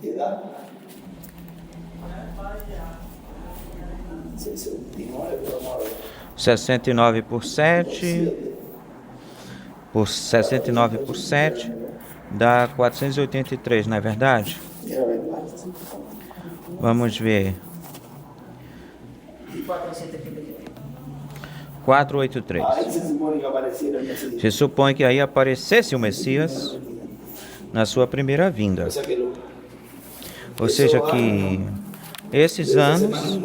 Edad. 69, vamos a ver. 69 por 7, por 69 por 7, dá 483, não é verdade? Vamos ver. 483. Se supõe que aí aparecesse o Messias na sua primeira vinda. Ou seja que esses anos,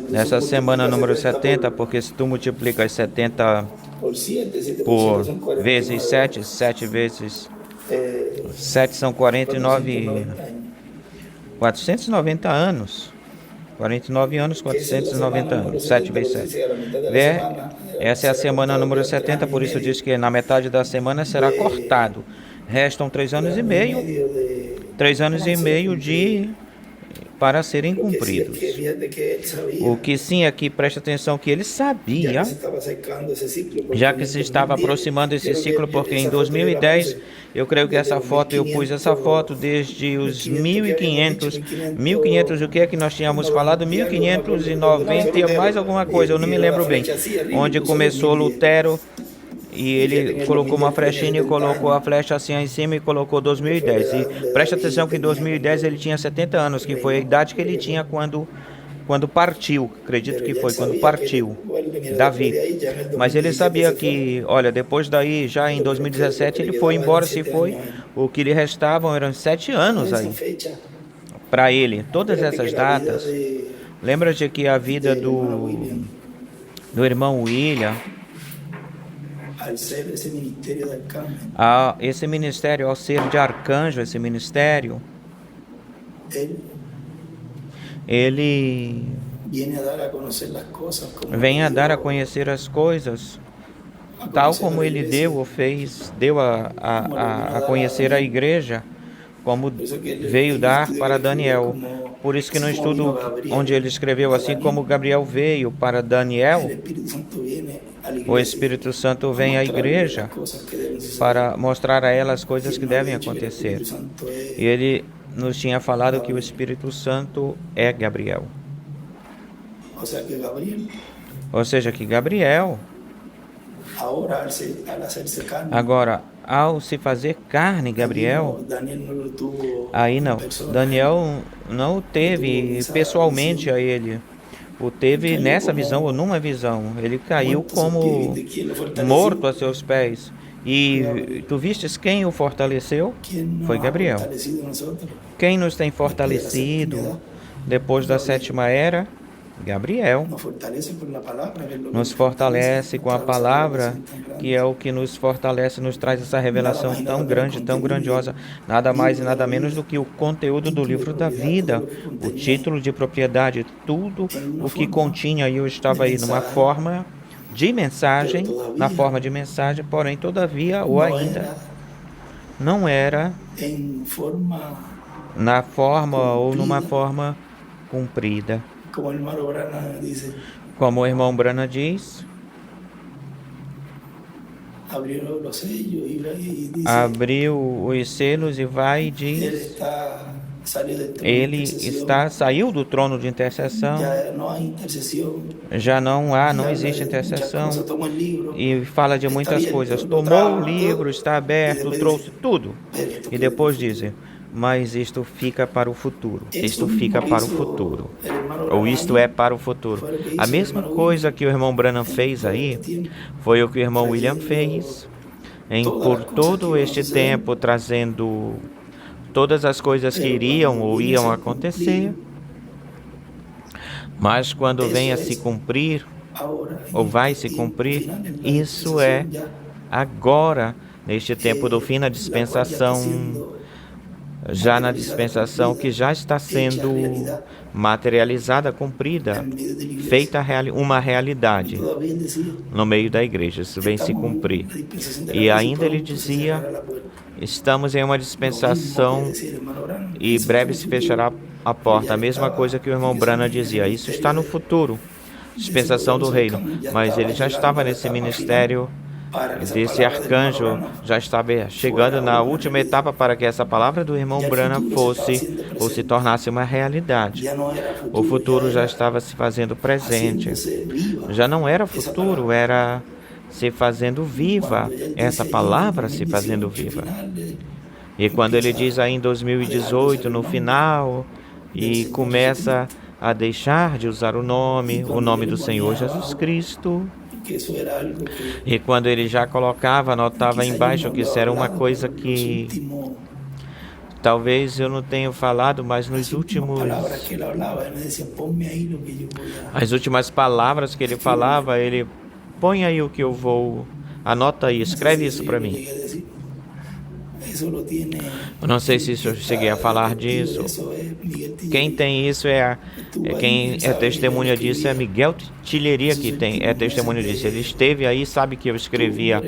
nessa semana número 70, porque se tu multiplicas 70 por vezes 7, 7 vezes 7 são 49, 490 anos. 49 anos, 490 anos, 7 vezes 7. Essa é a semana número 70, por isso diz que na metade da semana será cortado. Restam 3 anos e meio, 3 anos e meio para serem cumpridos. O que sim aqui presta atenção que ele sabia, já que se estava aproximando esse ciclo, porque em 2010, eu creio que essa foto, eu pus essa foto desde os 1500, o que é que nós tínhamos falado? 1590 e mais alguma coisa, eu não me lembro bem, onde começou Lutero. E ele colocou uma flechinha e colocou a flecha assim em cima e colocou 2010. E preste atenção que em 2010 ele tinha 70 anos, que foi a idade que ele tinha quando partiu. Acredito que foi quando partiu Davi. Mas ele sabia que, olha, depois daí, já em 2017, ele foi embora, se foi. O que lhe restavam eram 7 anos aí. Para ele, todas essas datas. Lembra-te que a vida do irmão William, esse ministério, ao ser de arcanjo, esse ministério, ele vem a dar a conhecer as coisas, tal como ele deu a conhecer a igreja, como veio dar para Daniel. Por isso que no estudo onde ele escreveu assim como Gabriel veio para Daniel, o Espírito Santo vem à igreja para mostrar a ela as coisas que devem acontecer. E ele nos tinha falado que o Espírito Santo é Gabriel. Ou seja, que Gabriel, agora, ao se fazer carne, Gabriel, aí não, Daniel não o teve pessoalmente a ele. O teve nessa visão ou numa visão. Ele caiu como morto a seus pés. E tu vistes quem o fortaleceu? Foi Gabriel. Quem nos tem fortalecido depois da 7ª era? Gabriel. Nos fortalece com a palavra, que é o que nos fortalece, nos traz essa revelação tão grande, tão grandiosa. Nada mais e nada menos do que o conteúdo do livro da vida, o título de propriedade, tudo o que continha. E eu estava aí numa forma de mensagem, na forma de mensagem, porém, todavia, ou ainda, não era na forma ou numa forma cumprida. Como o irmão Brana diz, abriu os selos e vai e diz, ele saiu do trono de intercessão, já não existe intercessão, e fala de muitas coisas, tomou o livro, está aberto, trouxe tudo, e depois diz, mas isto fica para o futuro, isto fica para o futuro, ou isto é para o futuro. A mesma coisa que o irmão Branham fez aí, foi o que o irmão William fez, por todo este tempo, trazendo todas as coisas que iriam ou iam acontecer, mas quando vem a se cumprir, ou vai se cumprir, isso é agora, neste tempo do fim, na dispensação, já na dispensação que já está sendo materializada, cumprida, feita uma realidade no meio da igreja, isso vem se cumprir. E ainda ele dizia, estamos em uma dispensação e breve se fechará a porta. A mesma coisa que o irmão Branham dizia, isso está no futuro, dispensação do reino, mas ele já estava nesse ministério desse arcanjo já estava chegando na última etapa para que essa palavra do irmão Branham fosse ou se tornasse uma realidade. O futuro já estava se fazendo presente. Já não era futuro, era se fazendo viva. Essa palavra se fazendo viva. E quando ele diz aí em 2018, no final, e começa a deixar de usar o nome do Senhor Jesus Cristo. E quando ele já colocava, anotava embaixo que isso era uma coisa que talvez eu não tenha falado, mas as últimas palavras que ele falava, ele põe aí o que eu vou, anota aí, escreve isso para mim. Eu não sei se eu cheguei a falar disso. Quem tem isso quem é testemunha disso é Miguel Tilheria, que é testemunha disso. Ele esteve aí, sabe que eu escrevia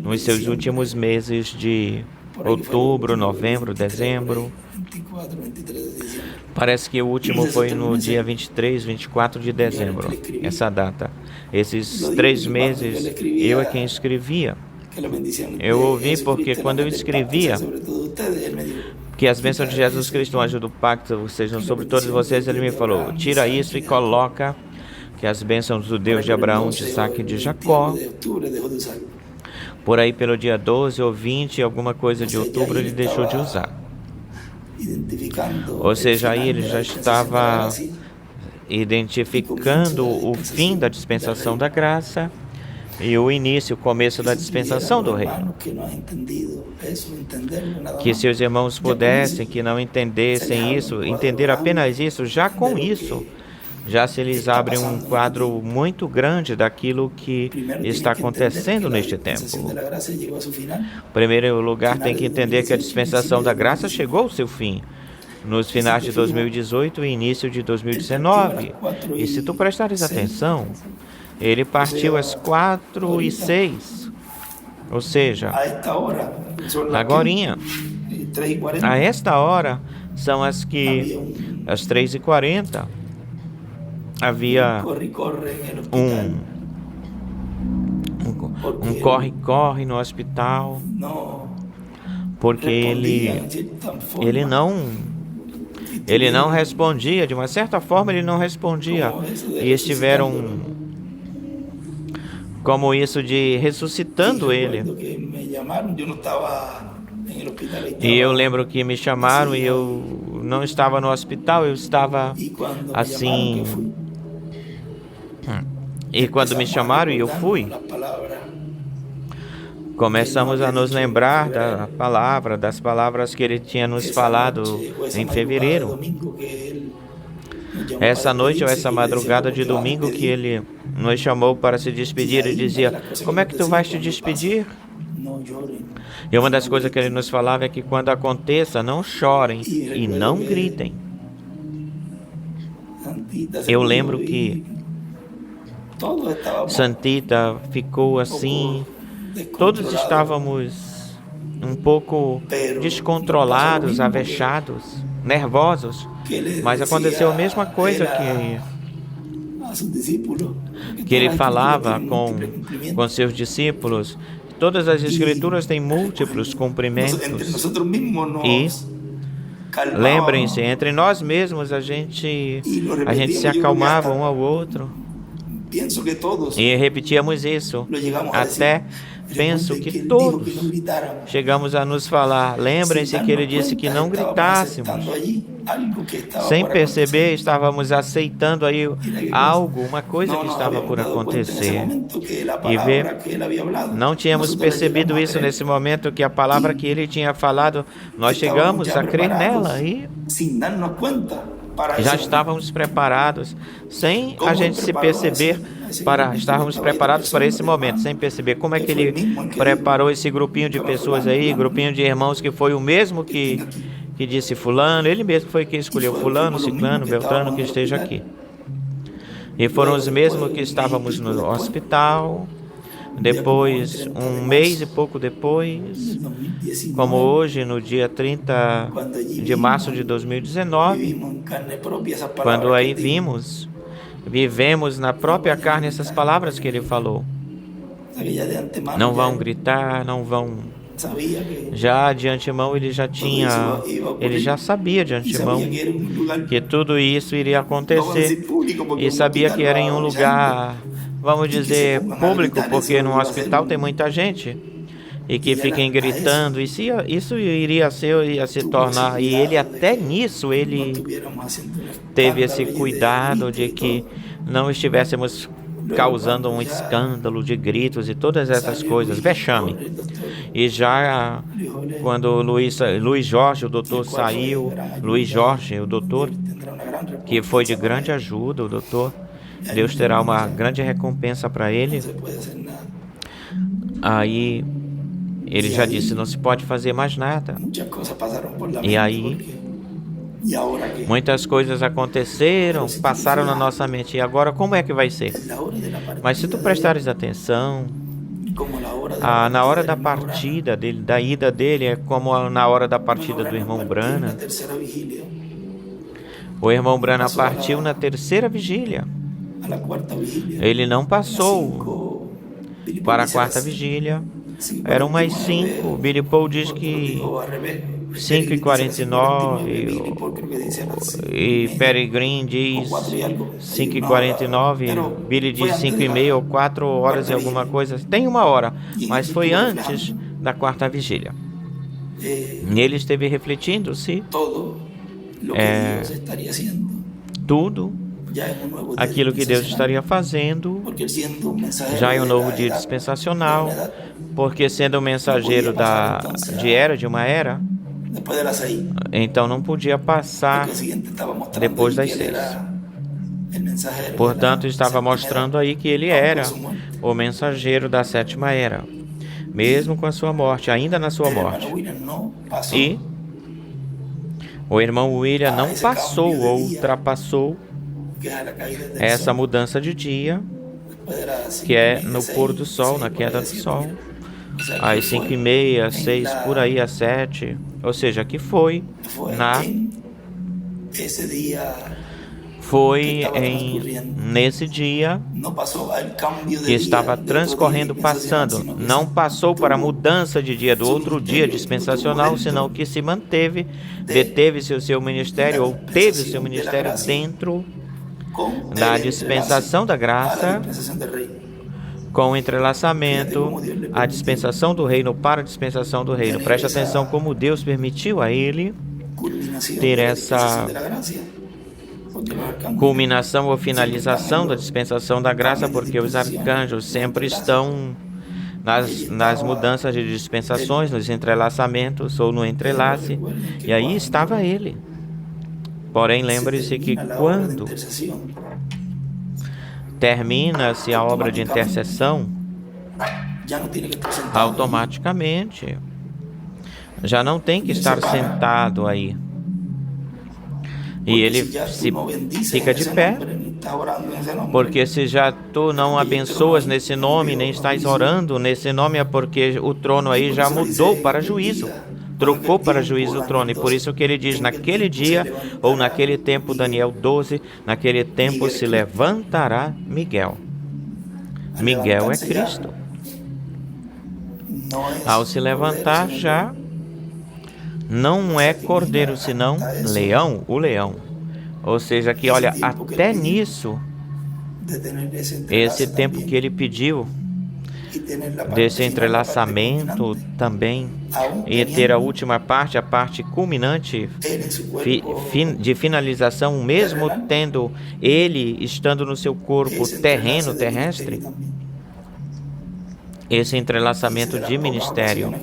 nos seus últimos meses de outubro, novembro, dezembro. Parece que o último foi no dia 23, 24 de dezembro, essa data. Esses 3 meses eu é quem escrevia. Eu ouvi porque quando eu escrevia que as bênçãos de Jesus Cristo, o anjo do pacto, sejam sobre todos vocês, ele me falou, tira isso e coloca que as bênçãos do Deus de Abraão, de Isaac e de Jacó, por aí pelo dia 12 ou 20, alguma coisa de outubro, ele deixou de usar. Ou seja, aí ele já estava identificando o fim da dispensação da graça e o início, o começo da dispensação do reino. Que se os irmãos pudessem, que não entendessem isso, entender apenas isso, já com isso, já se lhes abre um quadro muito grande daquilo que está acontecendo neste tempo. Em primeiro lugar, tem que entender que a dispensação da graça chegou ao seu fim nos finais de 2018 e início de 2019. E se tu prestares atenção, ele partiu às 4h06, ou seja, agorinha. A esta hora são às 3h40. Havia um corre-corre no hospital, porque ele não respondia, de uma certa forma ele não respondia, e estiveram como isso de ressuscitando ele. E eu lembro que me chamaram e eu não estava no hospital, eu estava assim. E quando me chamaram e eu fui, começamos a nos lembrar da palavra, das palavras que ele tinha nos falado em fevereiro. Essa noite ou essa madrugada de domingo que ele nos chamou para se despedir e dizia, como é que tu vais te despedir? E uma das coisas que ele nos falava é que quando aconteça, não chorem e não gritem. Eu lembro que Santita ficou assim, todos estávamos um pouco descontrolados, avexados, nervosos, mas aconteceu a mesma coisa que ele falava com seus discípulos. Todas as escrituras têm múltiplos cumprimentos. E lembrem-se, entre nós mesmos a gente se acalmava um ao outro. E repetíamos isso. Até penso que todos chegamos a nos falar. Lembrem-se que ele disse que não gritássemos. Sem perceber, estávamos aceitando aí algo, uma coisa que estava por acontecer. E não tínhamos percebido isso nesse momento, que a palavra que ele tinha falado, nós chegamos a crer nela e já estávamos preparados, sem a gente se perceber, estávamos preparados para esse momento, sem perceber como é que ele preparou esse grupinho de pessoas aí, grupinho de irmãos que foi o mesmo que disse fulano, ele mesmo foi quem escolheu fulano, ciclano, beltrano que esteja aqui. E foram os mesmos que estávamos no hospital. Depois, um mês e pouco depois, como hoje, no dia 30 de março de 2019, quando aí vivemos na própria carne essas palavras que ele falou. Não vão gritar, não vão. Já de antemão ele já sabia de antemão que tudo isso iria acontecer e sabia que era em um lugar, vamos dizer, público, porque no hospital tem muita gente. E que fiquem gritando, e se isso ia se tornar, e ele até nisso, ele teve esse cuidado de que não estivéssemos causando um escândalo de gritos e todas essas coisas, vexame. E já quando Luiz Jorge, o doutor, saiu, Luiz Jorge, o doutor, que foi de grande ajuda, o doutor, Deus terá uma grande recompensa para ele. Aí ele já disse, não se pode fazer mais nada. E aí, muitas coisas aconteceram, passaram na nossa mente. E agora, como é que vai ser? Mas se tu prestares atenção, na hora da partida dele, da ida dele, é como na hora da partida do irmão Branham. O irmão Branham partiu na terceira vigília. Ele não passou para a quarta vigília. Eram mais 5. Billy Paul diz que 5h49 e Perry Green diz 5h49. Billy diz 5h30 ou 4 horas e alguma coisa. Tem 1 hora, mas foi antes da quarta vigília. E ele esteve refletindo se tudo aquilo que Deus estaria fazendo já em um novo dia dispensacional, porque sendo o mensageiro de uma era, então não podia passar depois das 6. Portanto, estava mostrando aí que ele era o mensageiro da 7ª era, mesmo com a sua morte, ainda na sua morte. E o irmão William não passou ou ultrapassou essa mudança de dia, que é no pôr do sol, na queda do sol, às 5h30, 6, por aí, às 7, ou seja, que foi nesse dia que estava transcorrendo, passando, não passou para a mudança de dia do outro dia dispensacional, senão que se deteve-se o seu ministério, ou teve o seu ministério dentro da dispensação da graça, com o entrelaçamento, a dispensação do reino para a dispensação do reino. Preste atenção como Deus permitiu a ele ter essa culminação ou finalização da dispensação da graça, porque os arcanjos sempre estão nas mudanças de dispensações, nos entrelaçamentos ou no entrelace, e aí estava ele. Porém, lembre-se que quando termina-se a obra de intercessão, automaticamente já não tem que estar sentado aí. E ele fica de pé, porque se já tu não abençoas nesse nome, nem estás orando nesse nome, é porque o trono aí já mudou para juízo. Trocou para juízo o trono, e por isso que ele diz, naquele dia, ou naquele tempo, Daniel 12, naquele tempo se levantará Miguel. Miguel é Cristo. Ao se levantar já, não é cordeiro, senão leão, o leão. Ou seja, que olha, até nisso, esse tempo que ele pediu, desse entrelaçamento também, e ter a última parte, a parte culminante de finalização, mesmo tendo ele estando no seu corpo terrestre, esse entrelaçamento de ministério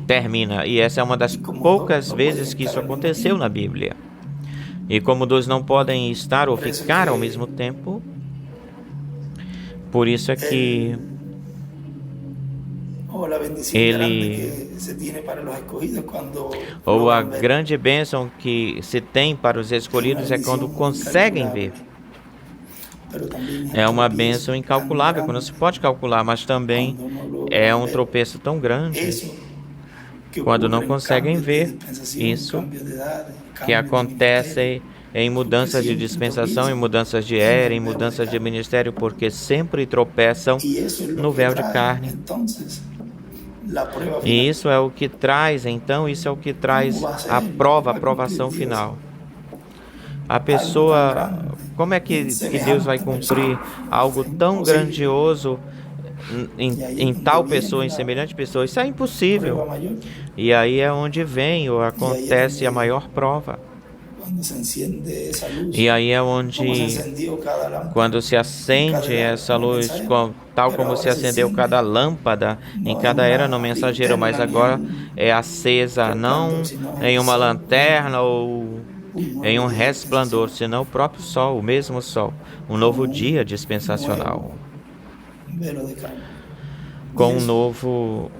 termina, e essa é uma das poucas vezes que isso aconteceu na Bíblia. E como dois não podem estar ou ficar ao mesmo tempo, por isso é que ou a grande bênção que se tem para os escolhidos é quando conseguem ver. É uma bênção incalculável, que não se pode calcular, mas também é um tropeço tão grande quando não conseguem ver isso que acontece em mudanças de dispensação, em mudanças de era, em mudanças de ministério, porque sempre tropeçam no véu de carne. E isso é o que traz, então, isso é o que traz a aprovação final. A pessoa, como é que Deus vai cumprir algo tão grandioso em tal pessoa, em semelhante pessoa? Isso é impossível. E aí é onde vem ou acontece a maior prova. E aí é onde, quando se acende essa luz, tal como se acendeu cada lâmpada em cada era no mensageiro, mas agora é acesa não em uma lanterna ou em um resplandor, senão o próprio sol, o mesmo sol, um novo dia dispensacional, com um novo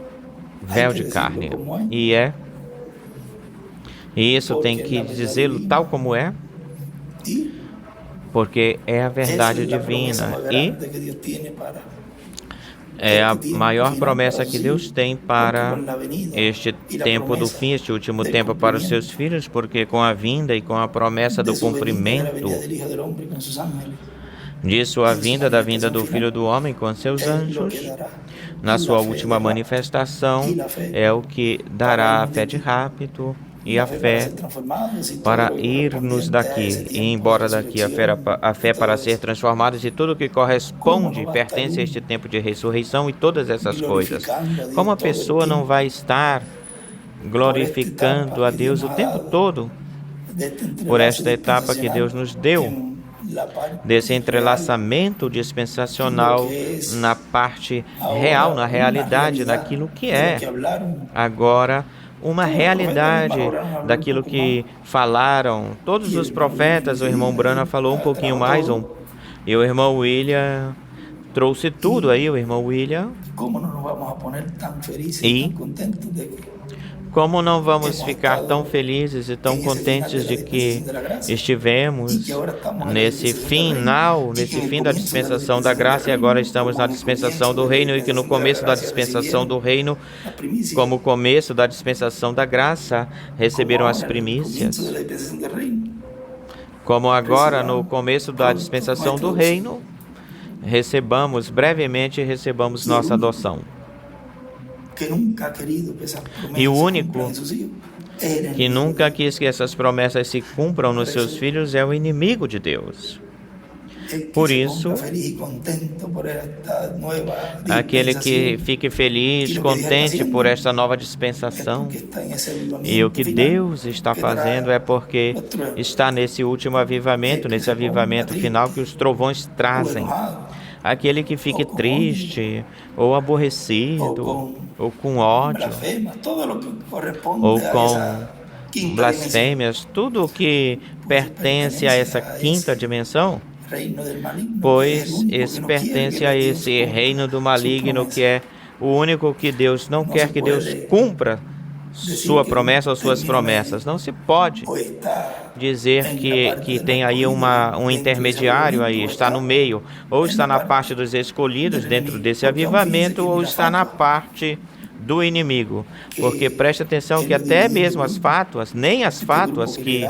véu de carne. E isso tem que dizê-lo tal como é, porque é a verdade divina e é a maior promessa que Deus tem para este tempo do fim, este último tempo para os seus filhos, porque com a vinda e com a promessa do cumprimento disso, a vinda do Filho do Homem com seus anjos, na sua última manifestação, é o que dará a fé de rápido e a fé para irmos daqui e ir embora daqui, a fé para ser transformados, e tudo que corresponde pertence a este tempo de ressurreição e todas essas coisas. Como a pessoa não vai estar glorificando a Deus o tempo todo por esta etapa que Deus nos deu, desse entrelaçamento dispensacional na parte real, na realidade daquilo que é agora uma realidade daquilo que falaram todos os profetas. O irmão Brana falou um pouquinho mais, e o irmão William trouxe tudo aí, o irmão William. E como não vamos ficar tão felizes e tão contentes de que estivemos nesse fim da dispensação da graça, e agora estamos na dispensação do reino, e que no começo da dispensação do reino, como começo da dispensação da graça, receberam as primícias. Como agora no começo da dispensação do reino, brevemente recebamos nossa adoção. E o único que nunca quis que essas promessas se cumpram nos seus filhos é o inimigo de Deus. Por isso, aquele que fique feliz, contente por esta nova dispensação, e o que Deus está fazendo é porque está nesse último avivamento, nesse avivamento final que os trovões trazem. Aquele que fique triste, ou aborrecido, ou com ódio, ou com blasfêmias, tudo o que pertence a essa quinta dimensão, pois esse pertence a esse reino do maligno, que é o único que Deus não quer que Deus cumpra sua promessa ou suas promessas. Não se pode dizer que tem aí um intermediário aí, está no meio, ou está na parte dos escolhidos dentro desse avivamento, ou está na parte do inimigo. Porque preste atenção que até mesmo as fátuas, nem as fátuas, que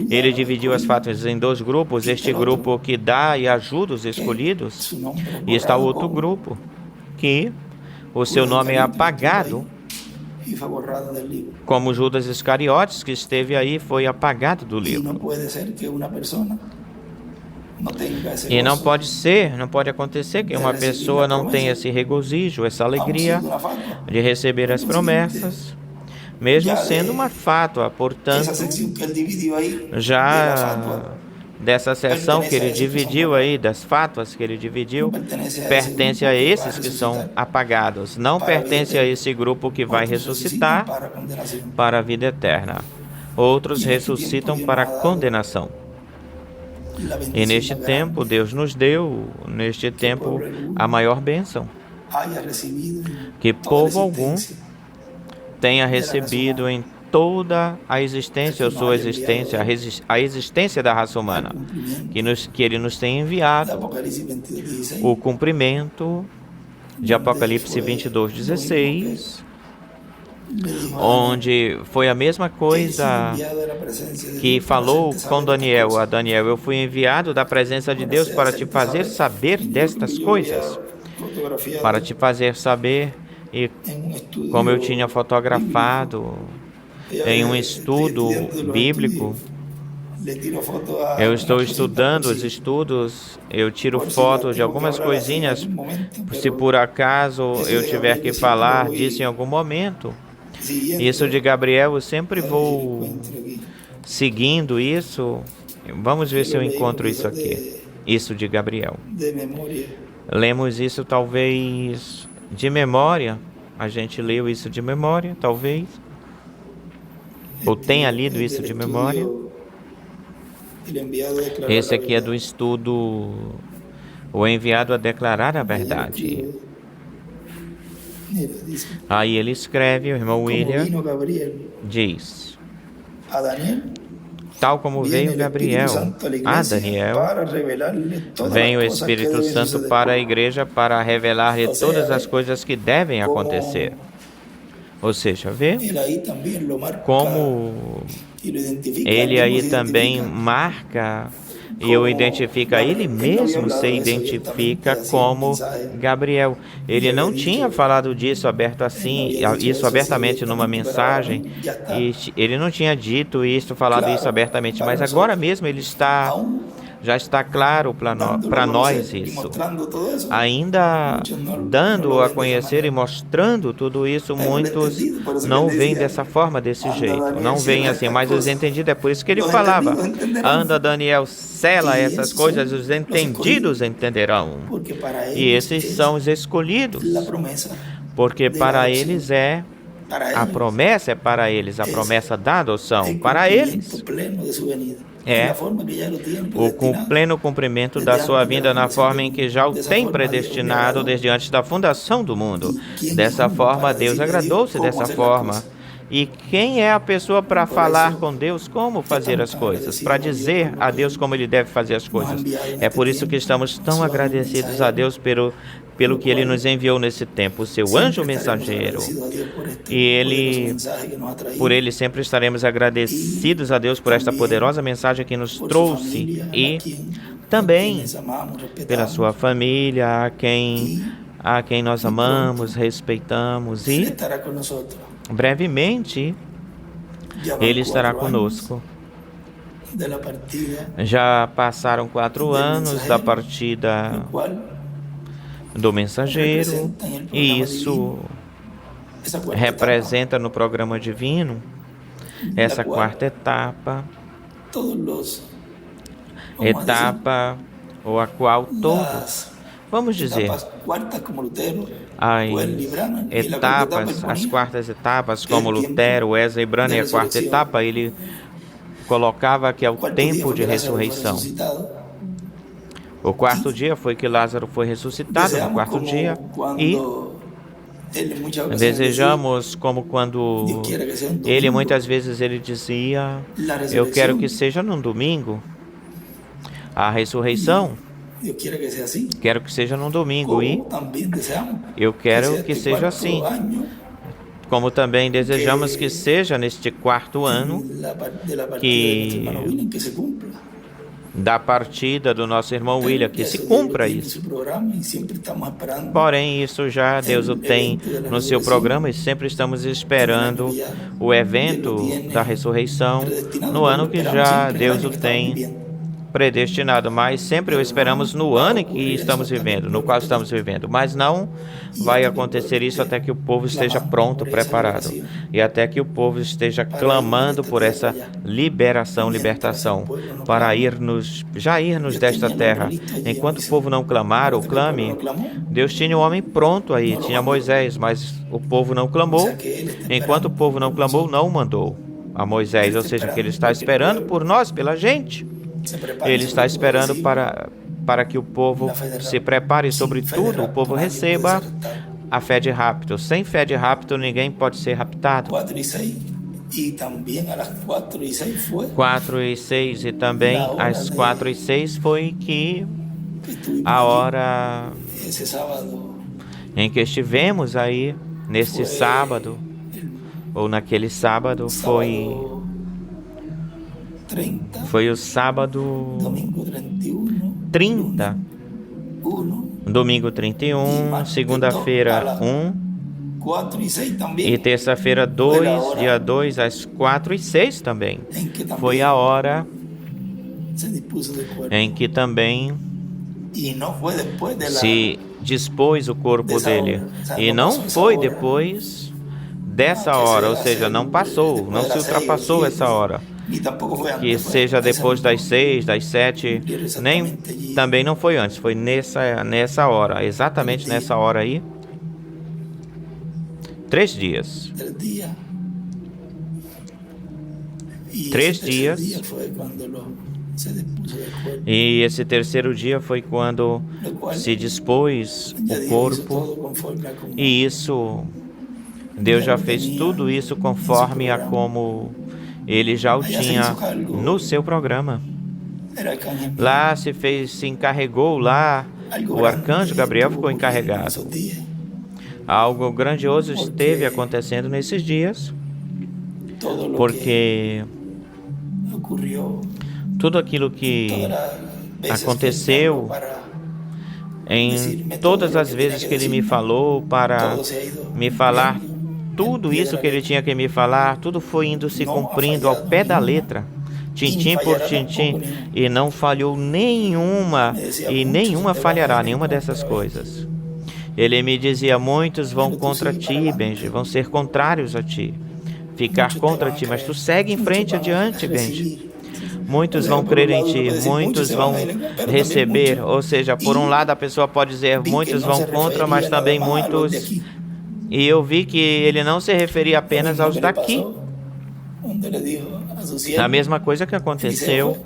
ele dividiu as fátuas em dois grupos, este grupo que dá e ajuda os escolhidos, e está o outro grupo que o seu nome é apagado, como Judas Iscariotes, que esteve aí, foi apagado do livro. E não pode acontecer que uma pessoa não tenha esse regozijo, essa alegria de receber as promessas, mesmo sendo uma fátua. Portanto, já dessa seção que ele dividiu aí, das fátuas que ele dividiu, pertence a esses que são apagados, não pertence a esse grupo que vai ressuscitar para a vida eterna. Outros ressuscitam para a condenação. E neste tempo, Deus nos deu, neste tempo, a maior bênção que povo algum tenha recebido em toda a existência, ou sua existência, a existência da raça humana, que Ele nos tem enviado o cumprimento de Apocalipse 22:16, onde foi a mesma coisa que falou com Daniel. A Daniel, eu fui enviado da presença de Deus para te fazer saber destas coisas, para te fazer saber. E como eu tinha fotografado em um estudo bíblico, eu estou estudando os estudos, eu tiro fotos de algumas coisinhas, se por acaso eu tiver que falar disso em algum momento. Isso de Gabriel, eu sempre vou seguindo isso. Vamos ver se eu encontro isso aqui. Isso de Gabriel. Lemos isso talvez de memória. A gente leu isso de memória, talvez. Ou tenha lido isso de memória. Esse aqui é do estudo O Enviado a Declarar a Verdade. Aí ele escreve, o irmão William diz: tal como veio Gabriel a Daniel, vem o Espírito Santo para a igreja para revelar-lhe todas as coisas que devem acontecer. Ou seja, vê como ele aí também marca e o identifica, ele mesmo se identifica como Gabriel. Ele não tinha falado disso isso abertamente numa mensagem, e ele não tinha dito isso, falado isso abertamente, mas agora mesmo ele já está claro para nós isso. Ainda dando a conhecer e mostrando tudo isso, muitos não veem dessa forma, desse jeito. Não veem assim, mas os entendidos, é por isso que ele falava: anda, Daniel, sela essas coisas, os entendidos entenderão. E esses são os escolhidos, porque para eles a promessa é para eles, a promessa da adoção, para eles. É o pleno cumprimento da sua vinda na forma em que já o tem predestinado desde antes da fundação do mundo. Dessa forma, Deus agradou-se dessa forma. E quem é a pessoa para falar com Deus como fazer as coisas, para dizer a Deus como Ele deve fazer as coisas? É por isso que estamos tão agradecidos a Deus pelo que Ele nos enviou nesse tempo, o seu anjo mensageiro. E por Ele sempre estaremos agradecidos a Deus por esta poderosa mensagem que nos trouxe, e também pela sua família, a quem nós amamos, respeitamos, e brevemente Ele estará conosco. Já passaram 4 anos da partida do mensageiro, e isso representa no programa divino essa quarta etapa, ou a qual todos, vamos dizer, as quartas etapas, como Lutero, Wesley e Branham, a quarta etapa, ele colocava que é o tempo de ressurreição. O quarto dia foi que Lázaro foi ressuscitado, no quarto dia, e desejamos, como quando ele muitas vezes ele dizia: eu quero que seja num domingo, a ressurreição, quero que seja num domingo, e eu quero que seja assim, como também desejamos que seja neste quarto ano da partida do nosso irmão William, que se cumpra isso. Porém, isso já Deus o tem no seu programa, e sempre estamos esperando o evento da ressurreição no ano que já Deus o tem predestinado, mas sempre o esperamos no ano em que estamos vivendo, no qual estamos vivendo, mas não vai acontecer isso até que o povo esteja pronto, preparado, e até que o povo esteja clamando por essa libertação, para irmos desta terra. Enquanto o povo não clamar ou clame, Deus tinha um homem pronto aí, tinha Moisés, mas o povo não clamou. Enquanto o povo não clamou, não mandou a Moisés, ou seja, que ele está esperando por nós, pela gente. Ele está esperando para que o povo se prepare, e, sobretudo, o povo receba a fé de rapto. Sem fé de rapto, ninguém pode ser raptado. 4 e 6, e também às 4 e 6 foi que a hora em que estivemos aí, nesse sábado, ou naquele sábado, foi 30, o sábado domingo 31, 30, 1, domingo 31, segunda-feira 1 4 e 6 também. e terça-feira 2, dia 2, às 4 e 6 também. Em que também Foi a hora se dispuso de cuerpo. em que também E não foi depois de se dispôs o corpo dele. E não foi depois dessa hora, ou seja, não passou, não se ultrapassou essa hora. E tampouco foi Que antes, seja foi depois das 6, das 7, nem também não foi antes, foi nessa hora, exatamente nessa hora aí. 3 dias. 3 dias. E 3 esse dias. dia foi quando se dispuso de cuerpo. E esse terceiro dia foi quando se dispôs o corpo. E isso, Deus já fez tudo isso conforme a como Ele já o tinha no seu programa. Lá se encarregou, lá o arcanjo Gabriel ficou encarregado. Algo grandioso esteve acontecendo nesses dias, porque tudo aquilo que aconteceu em todas as vezes que Ele me falou para me falar tudo isso que Ele tinha que me falar, tudo foi indo se cumprindo ao pé da letra, tintim por tintim, e não falhou nenhuma, e nenhuma falhará, nenhuma dessas coisas. Ele me dizia: muitos vão contra ti, Benji, vão ser contrários a ti, ficar contra ti, mas tu segue em frente adiante, Benji. Muitos vão crer em ti, muitos vão receber, ou seja, por um lado a pessoa pode dizer muitos vão contra, mas também muitos. E eu vi que ele não se referia apenas aos daqui. A mesma coisa que aconteceu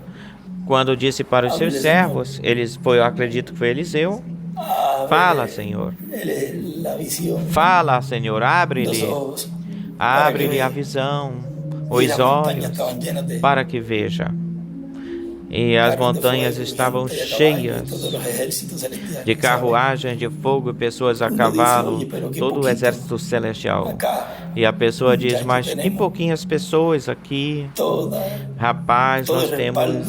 quando disse para os seus servos, eu acredito que foi Eliseu: fala, Senhor. Fala, Senhor, abre-lhe a visão, os olhos, para que veja. E as montanhas estavam cheias de carruagens de fogo e pessoas a cavalo, todo o exército celestial. E a pessoa diz: mas que pouquinhas pessoas aqui. Rapaz, nós temos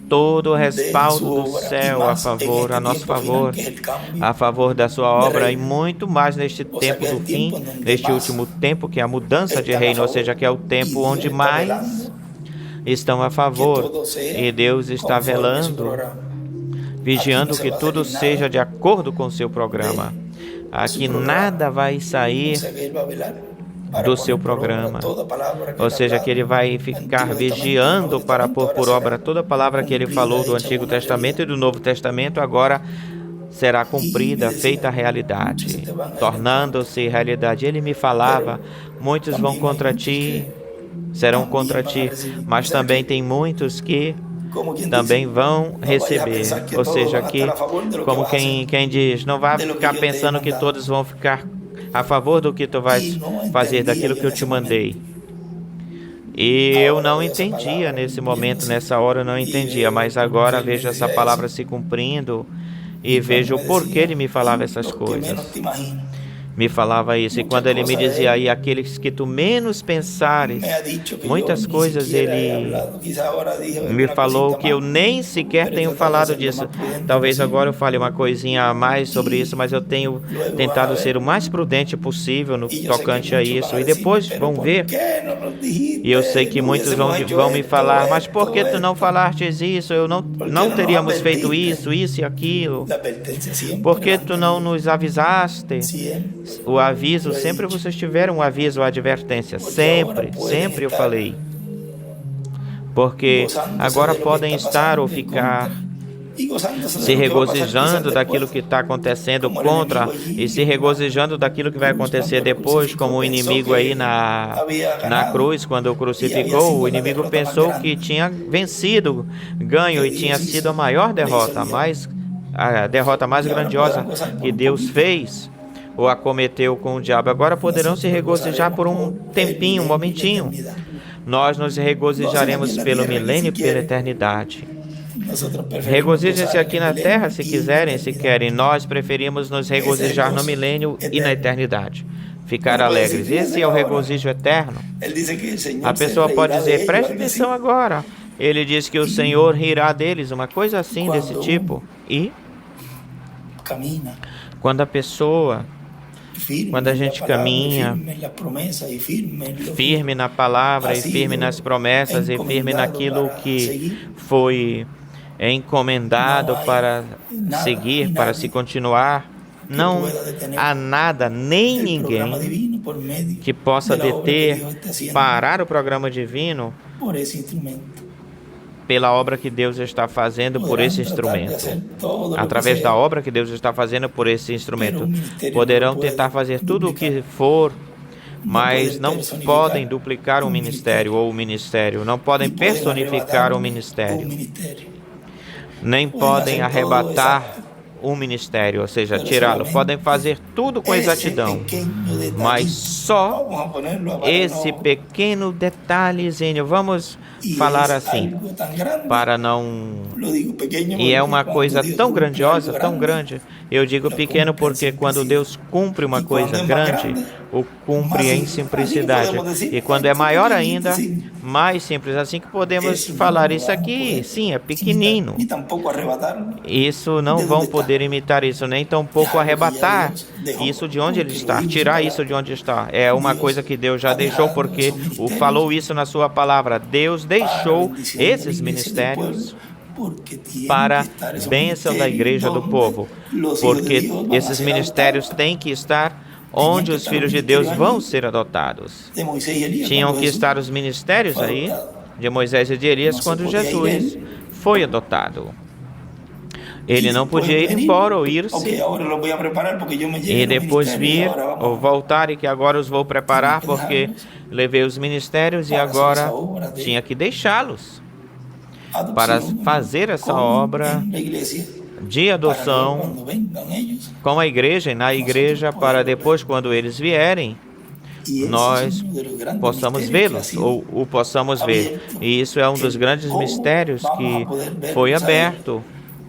todo o respaldo do céu a favor, a nosso favor, a favor da sua obra, e muito mais neste tempo do fim, neste último tempo, que é a mudança de reino, ou seja, que é o tempo onde mais estão a favor, e Deus está velando, vigiando que tudo seja de acordo com o seu programa. Aqui nada vai sair do seu programa, ou seja, que Ele vai ficar vigiando para pôr por obra toda a palavra que Ele falou do Antigo Testamento e do Novo Testamento, agora será cumprida, feita realidade, tornando-se realidade. Ele me falava: muitos vão contra ti, serão contra ti, mas também tem muitos que também vão receber. Ou seja, que, como quem diz, não vai ficar pensando que todos vão ficar a favor do que tu vais fazer, daquilo que eu te mandei. E eu não entendia nesse momento, nessa hora eu não entendia, mas agora vejo essa palavra se cumprindo e vejo o porquê Ele me falava essas coisas. Me falava isso, e quando Ele me dizia aí, aqueles que tu menos pensares, muitas coisas Ele me falou que eu nem sequer tenho falado disso. Talvez agora eu fale uma coisinha a mais sobre isso, mas eu tenho tentado ser o mais prudente possível no tocante a isso, e depois vão ver. E eu sei que muitos vão me falar: mas por que tu não falastes isso? Eu não teríamos feito isso e aquilo. Por que tu não nos avisaste? O aviso, sempre vocês tiveram um aviso, a advertência, sempre eu falei. Porque agora podem estar ou ficar se regozijando daquilo que está acontecendo contra, e se regozijando daquilo que vai acontecer depois, como o inimigo aí na cruz, quando o crucificou. O inimigo pensou que tinha vencido, ganho, e tinha sido a maior derrota, a derrota mais grandiosa que Deus fez ou acometeu com o diabo. Agora poderão se regozijar por um tempinho, um momentinho. Nós nos regozijaremos pelo milênio e pela eternidade. Regozijem-se aqui na terra se quiserem, se querem. Nós preferimos nos regozijar no milênio e na eternidade. ficar alegres. Esse é o regozijo eterno. A pessoa pode dizer, preste atenção agora. Ele diz que o Senhor rirá deles, uma coisa assim desse tipo. E quando a gente caminha firme na palavra e firme nas promessas e firme naquilo que foi encomendado para seguir, para se continuar, não há nada, nem ninguém que possa deter, parar o programa divino pela obra que Deus está fazendo por esse instrumento. Através da obra que Deus está fazendo por esse instrumento. Poderão tentar fazer tudo o que for, mas não podem duplicar o ministério ou o ministério. Não podem personificar o ministério. Nem podem arrebatar o ministério, ou seja, tirá-lo. Podem fazer tudo com exatidão, mas só esse pequeno detalhezinho, vamos falar assim, para não... E é uma coisa tão grandiosa, tão grande. Eu digo pequeno porque quando Deus cumpre uma coisa grande, o cumpre em simplicidade. E quando é maior ainda, mais simples. Assim que podemos falar isso aqui, sim, é pequenino. Isso não vão poder imitar isso, nem tampouco arrebatar isso de onde ele está, tirar isso de onde está. É uma coisa que Deus já deixou, porque falou isso na sua palavra. Deus deixou esses ministérios para a bênção da igreja do povo, porque esses ministérios têm que estar onde os filhos de Deus vão ser adotados. Tinham que estar os ministérios aí, de Moisés e de Elias, quando Jesus foi adotado. Ele não podia ir embora ou ir-se e depois vir ou voltar, e que agora os vou preparar porque levei os ministérios e agora tinha que deixá-los para fazer essa obra de adoção com a igreja e na igreja, para depois, quando eles vierem, nós possamos vê-los ou o possamos ver. E isso é um dos grandes mistérios que foi aberto.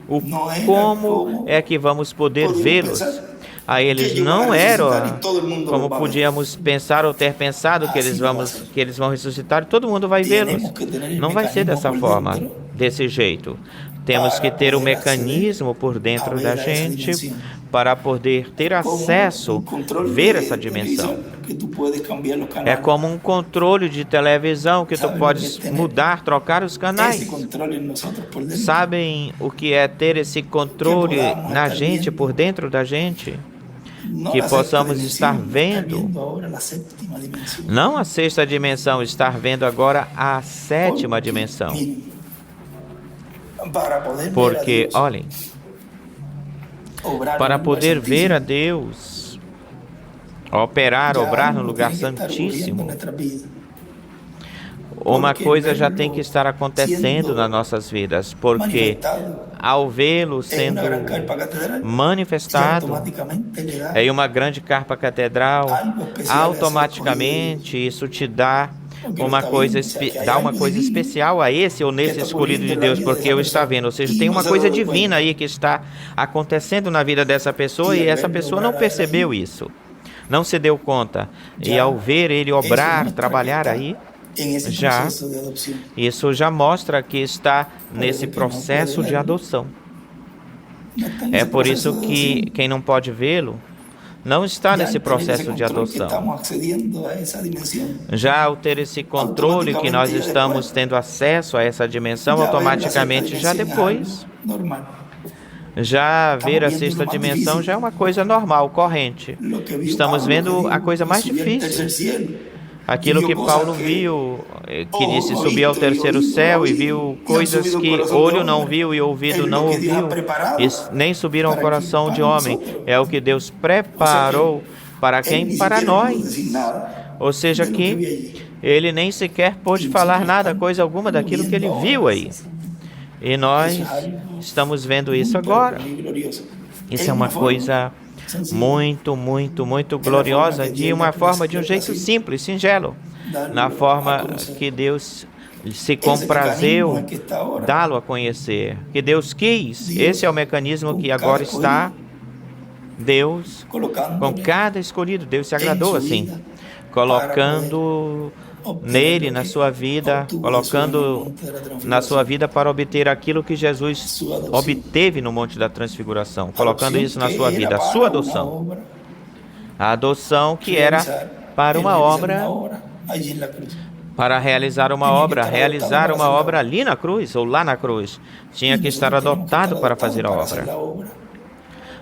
O como é que vamos poder vê-los? A eles não era como podíamos pensar ou ter pensado que eles vão ressuscitar e todo mundo vai vê-los. Não vai ser dessa forma, desse jeito. Temos que ter um mecanismo por dentro da gente para poder ter acesso, ver essa dimensão. É como um controle de televisão que tu podes mudar, trocar os canais. Sabem o que é ter esse controle na gente, por dentro da gente? Que possamos estar vendo, não a sexta dimensão, estar vendo agora a sétima dimensão. Porque, olhem, para poder ver a Deus operar, obrar no lugar santíssimo, uma coisa já tem que estar acontecendo nas nossas vidas, porque ao vê-lo sendo manifestado em uma grande carpa catedral, automaticamente isso te dá uma coisa especial a esse ou nesse escolhido de Deus, porque eu está vendo, ou seja, tem uma coisa divina aí que está acontecendo na vida dessa pessoa e essa pessoa não percebeu isso, não se deu conta, e ao ver ele obrar, trabalhar aí, isso já mostra que está nesse processo de adoção. É por isso que quem não pode vê-lo não está nesse processo de adoção. Já ao ter esse controle que nós estamos tendo acesso a essa dimensão, automaticamente já depois, já ver a sexta dimensão já é uma coisa normal, corrente. Estamos vendo a coisa mais difícil. Aquilo que Paulo viu, que disse subir ao terceiro céu e viu coisas que olho não viu e ouvido não ouviu, e nem subiram ao coração de homem. É o que Deus preparou para quem? Para nós. Ou seja, que ele nem sequer pôde falar nada, coisa alguma daquilo que ele viu aí. E nós estamos vendo isso agora. Isso é uma coisa muito, muito, muito gloriosa, de uma forma, de um jeito simples, singelo, na forma que Deus se comprazeu dá-lo a conhecer, que Deus quis. Esse é o mecanismo que agora está Deus, com cada escolhido, Deus se agradou assim, colocando nele, na sua vida, colocando na sua vida para obter aquilo que Jesus obteve no Monte da Transfiguração, colocando isso na sua vida, a sua adoção. A adoção que era para uma obra, para realizar uma obra ali na cruz ou lá na cruz. Tinha que estar adotado para fazer a obra.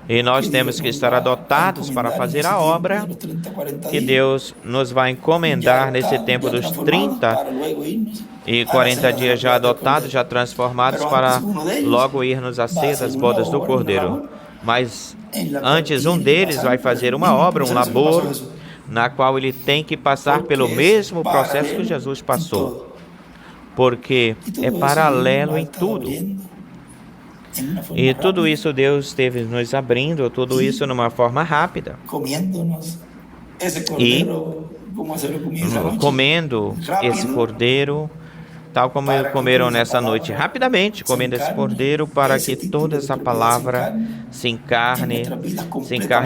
E nós temos que estar adotados para fazer a obra que Deus nos vai encomendar nesse tempo dos 30 e 40 dias já adotados, já transformados, para logo irmos à ceia das bodas do Cordeiro. Mas antes, um deles vai fazer uma obra, um labor, na qual ele tem que passar pelo mesmo processo que Jesus passou, porque é paralelo em tudo. E tudo isso Deus esteve nos abrindo, tudo isso numa forma rápida. E comendo esse cordeiro, tal como comeram nessa noite, rapidamente comendo esse cordeiro, para que toda essa palavra se encarne,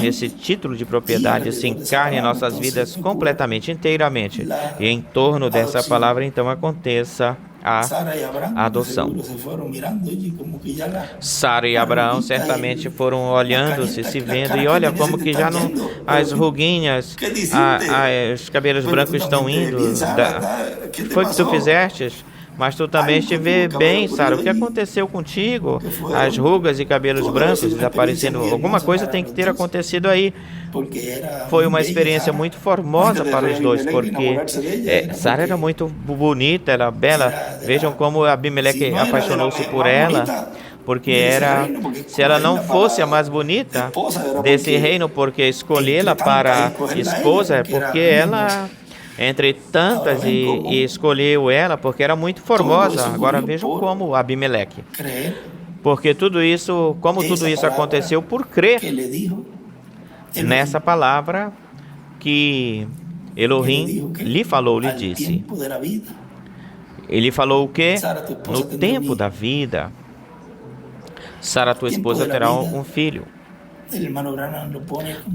esse título de propriedade, se encarne em nossas vidas completamente, inteiramente. E em torno dessa palavra, então, aconteça a adoção. Sara e Abraão certamente foram olhando-se, se vendo, e olha como que já não, as ruguinhas, os cabelos brancos estão indo. Foi que tu fizestes? Mas tu também esteve bem, Sara. O que aconteceu contigo? As rugas e cabelos brancos desaparecendo. Alguma coisa tem que ter acontecido aí. Foi uma experiência muito formosa para os dois, porque Sara era muito bonita, era bela. Vejam como Abimeleque apaixonou-se por ela, porque se ela não fosse a mais bonita desse reino, porque escolhê-la para esposa, é porque ela, entre tantas, e escolheu ela porque era muito formosa. Agora vejam como Abimeleque, porque tudo isso aconteceu por crer nessa palavra que Elohim lhe falou, lhe disse. Ele falou o quê? No tempo da vida, Sara, tua esposa, terá um filho.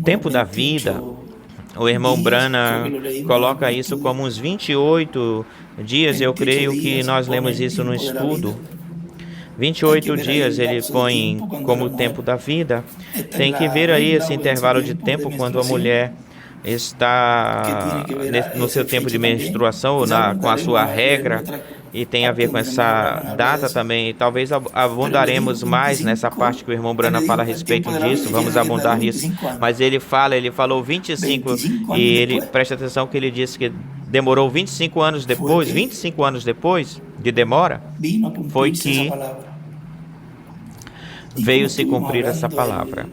Tempo da vida. O irmão Brana coloca isso como uns 28 dias, eu creio que nós lemos isso no estudo. 28 dias ele põe como o tempo da vida. Tem que ver aí esse intervalo de tempo quando a mulher está no seu tempo de menstruação, ou com a sua regra, e tem a ver com essa data também. Talvez abundaremos mais nessa parte que o irmão Brana fala a respeito disso, vamos abundar nisso. Mas ele falou 25, e ele, presta atenção que ele disse que demorou 25 anos depois de demora, foi que veio se cumprir essa palavra.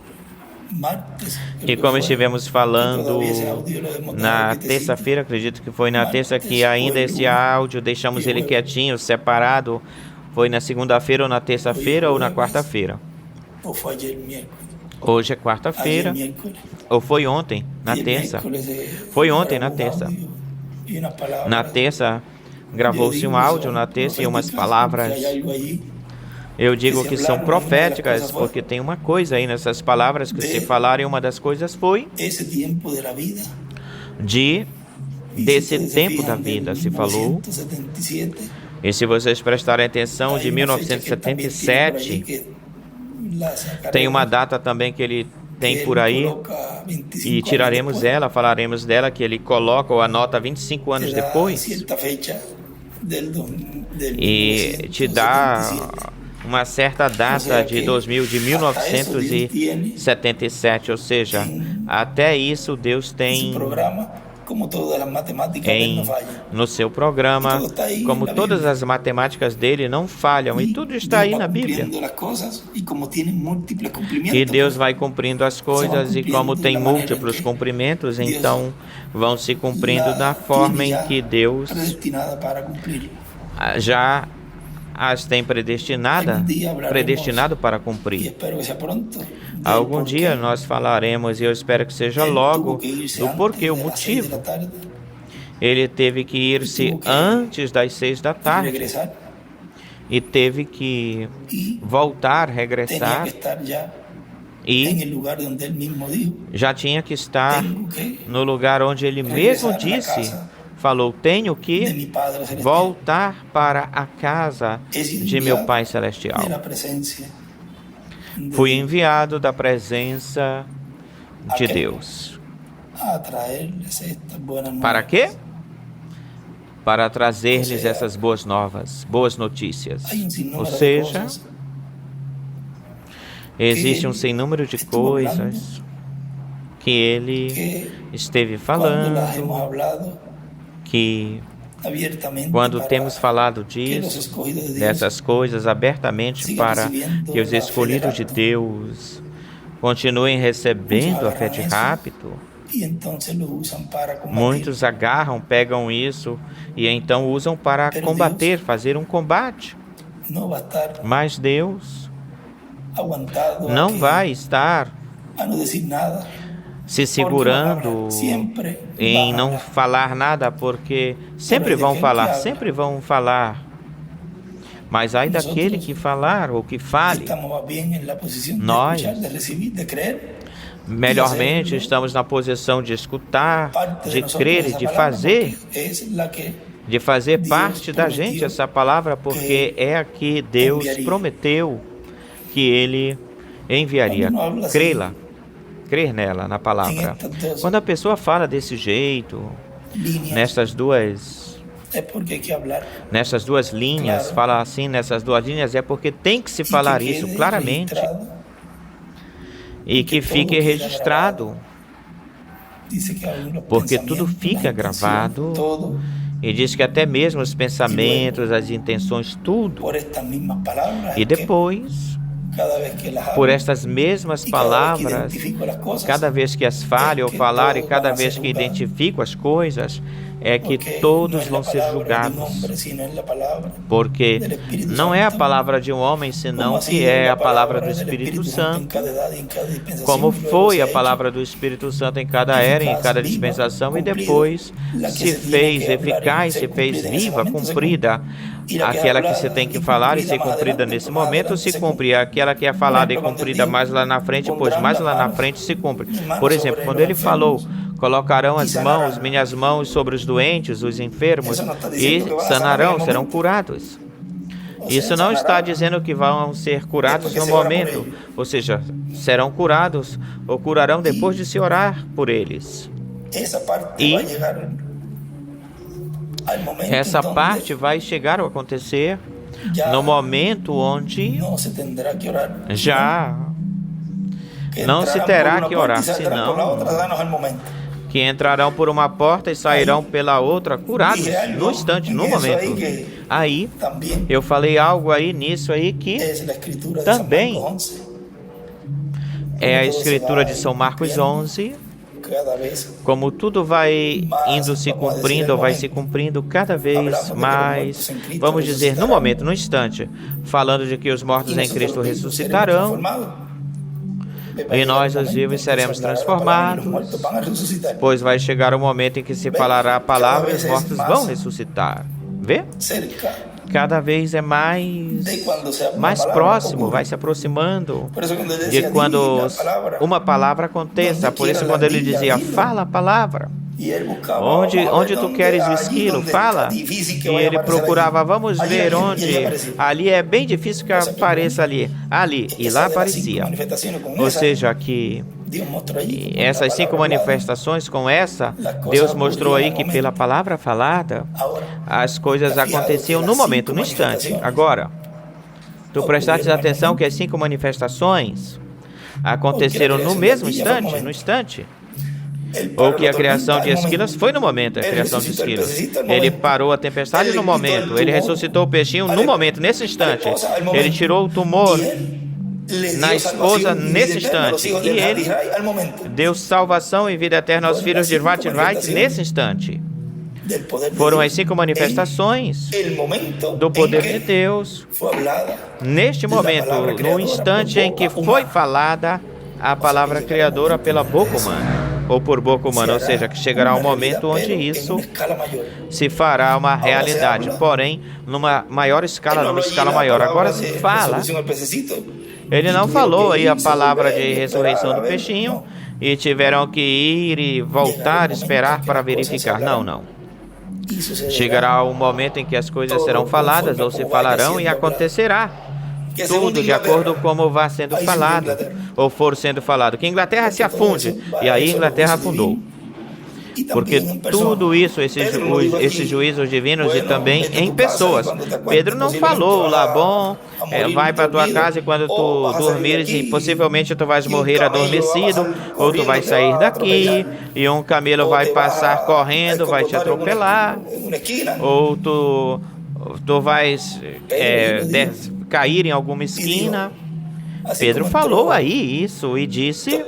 E como estivemos falando na terça-feira, acredito que foi na terça que ainda esse áudio, deixamos ele quietinho, separado. Foi na segunda-feira ou na terça-feira ou na quarta-feira? Hoje é quarta-feira. Ou foi ontem, na terça? Foi ontem, na terça. Na terça, gravou-se um áudio na terça e umas palavras. Eu digo que são proféticas, porque tem uma coisa aí nessas palavras que se falaram, e uma das coisas foi desse tempo da vida, se falou. E se vocês prestarem atenção, de 1977, tem uma data também que ele tem por aí, e tiraremos ela, falaremos dela, que ele coloca ou anota 25 anos depois, e te dá uma certa data de 1977, ou seja, até isso Deus tem no seu programa, como todas as matemáticas dele não falham, e tudo está aí na Bíblia. E Deus vai cumprindo as coisas, e como tem múltiplos cumprimentos, então vão se cumprindo da forma em que Deus já as tem predestinado para cumprir. Algum dia nós falaremos, e eu espero que seja logo, do porquê, o motivo. Ele teve que ir-se antes das 6 da tarde e teve que regressar, E en el lugar donde él mismo dijo, já tinha que estar tengo que no lugar onde ele mesmo regresar a la disse, casa falou, tenho de que mi Padre Celestial. voltar para a casa He sido de meu enviado Pai de Celestial. la presencia de Fui enviado da presença de Aquel. Deus. a traerles estas buenas nuevas. Para quê? Para trazer-lhes essas boas novas, boas notícias. Hay un Ou sinnúmero de seja, cosas existe um sem número de coisas que ele que esteve cuando las falando, hemos hablado que abiertamente quando para temos falado que los disso, escogidos de Dios dessas coisas abertamente sigam para recibiendo que os la fe de escolhidos de rapto, Deus continuem recebendo a fé de rápido, y entonces lo usan para combatir. muitos agarram, pegam isso e então usam para combater, fazer um combate. No va a estar Mas Deus aguantado não a, que- vai estar a no decir nada, se segurando siempre em van a não hablar. falar nada, porque sempre vão falar, sempre vão falar. Mas ai daquele que falar ou que fale, Estamos más bien en la posición de Nós, escuchar, de recibir, de creer. melhormente estamos na posição de escutar, Parte de nosotros crer e esa de palabra, fazer, porque es la que de fazer Deus parte da prometeu gente essa palavra, porque é a que Deus enviaria. prometeu que Ele enviaria. Quando não habla assim, Crê-la, crer nela, na palavra. estas dos Quando a pessoa fala desse jeito, líneas nessas duas es porque hay que hablar linhas, Claro. fala assim nessas duas linhas, é porque tem que se y falar que isso quede claramente registrado. e que todo fique queda registrado, Dice que aún los porque tudo pensamientos, fica las intenciones, gravado. todo E diz que até mesmo os pensamentos, as intenções, tudo. por estas mismas palabras E es que depois, cada vez que las por hablo, estas mesmas y cada vez que palavras, identifico las cosas, cada vez que as fale ou que falar e todos cada vão vez ser que julgados. identifico as coisas, é que porque todos no es vão la ser palabra de un julgados. hombre, sino es la palabra Porque del Espíritu não é a Santo. palavra de um homem, senão Como ha que sido é la a palavra do del Espírito en Santo. cada edad y en cada dispensación, Como y luego foi se a ha hecho palavra do Espírito Santo em cada era, em cada eficaz, viva, dispensação, e cumprida, depois la que se se tiene fez que hablar eficaz, y se ser fez cumprida en ese viva, momento, se cumprida. Y la que es Aquela que hablada se tem que y falar e cumprida ser más cumprida adelante, nesse más momento adelante se se cumpre. Aquela que é Por falada e ejemplo, quando cumprida Deus mais lá na frente, pois pondrá mais las lá na manos, frente se cumpre. manos Por exemplo, sobre quando los ele falou, enfermos colocarão e as sanarão. mãos, minhas mãos sobre os doentes, os enfermos, Isso não está e dizendo que vão sanar sanarão, no serão momento. curados. O Isso sea, não está sanará. dizendo que vão ser curados porque no se ora por momento, ele. ou seja, serão curados ou curarão depois de se orar por eles. Esa parte Y va a llegar al momento Essa donde parte vai chegar a acontecer ya no momento onde no se tendrá que orar. já Que não se entrarán terá por una que puerta orar, y saldrán por la senão otra, danos el momento. que entrarão por uma porta e sairão pela outra curados Dije algo no instante, no en eso momento. ahí que Aí también eu falei algo aí nisso aí que es la escritura de Também San Marcos 11. é a Como todo se escritura vai de São Marcos cumprindo 11, cada vez como tudo vai Mas, indo se vamos dizer, cumprindo, no vai momento. se cumprindo cada vez Hablamos de que mais, os mortos em Cristo vamos dizer, no ressuscitarão. momento, no instante, falando de que os mortos em nosotros Cristo mismos ressuscitarão, seremos transformados. e nós, os vivos, seremos transformados, pois vai chegar o momento em que se falará a palavra e os mortos vão ressuscitar. Vê? cerca Cada vez é mais de cuando se habla mais una palabra, próximo, ocurre. vai se aproximando Por eso cuando él de decía, quando "Di la palabra", uma palavra aconteça. Donde Por isso, quiera quando la ele diga, dizia, dila. fala a palavra. y él buscaba, Onde, vamos a ver onde tu dónde, queres o allí esquilo, donde fala. está difícil que E vaya a ele aparecer procurava, allí. vamos Allí, ver allí, onde. y allí aparecia. Ali é bem difícil que Essa aqui, apareça ali. Ali, e Essa lá de las cinco aparecia. manifestaciones con Ou esa, seja, que Dios mostró allí que essas la 5 palabra hablada, manifestações com essa, Las cosas Deus mostrou aí ocurriam que no pela momento. palavra falada, ahora, as coisas Tá fiado aconteciam que no as momento, cinco no instante. manifestações Agora, tu prestaste ocorreram no atenção momento. que as 5 manifestações aconteceram no criação mesmo da Bíblia foi no instante, momento. no instante. Él Ou paró que a la criação tormenta de al esquilas momento. foi no momento, a Ele criação de ressuscitou o esquilas. pececito no Ele momento. parou a tempestade Ele no quitou momento. o Ele tumor. ressuscitou o peixinho no Ale- momento, nesse instante. esposa al Ele momento. tirou o tumor Y él le dio na esposa salvación y nesse vida eterna a los instante. hijos E de ele Israel al momento. deu salvação e vida eterna aos Foram filhos as de cinco Israel manifestações. nesse instante. Del poder de Foram Dios. as 5 manifestações El momento do poder en de que Deus. fue hablada Neste momento, no instante em que foi falada a palavra criadora pela boca humana, ou por boca humana, ou seja, que chegará um momento onde isso se fará uma realidade, porém, numa maior escala, numa escala maior. Agora se fala Ele não falou aí a palavra de ressurreição do peixinho e tiveram que ir e voltar, esperar para verificar. Não, não. Chegará um momento em que as coisas serão faladas ou se falarão e acontecerá tudo de acordo com como vai sendo falado ou for sendo falado. Que Inglaterra se afunde. E aí Inglaterra afundou. Porque tudo isso, esses juízos divinos e também em pessoas. Pedro não falou lá, bom, vai para tua casa e quando tu dormires e possivelmente tu vais morrer adormecido, ou tu vais sair daqui e um camelo vai passar correndo, vai te atropelar, ou tu vais cair em alguma esquina. Pedro falou aí isso e disse...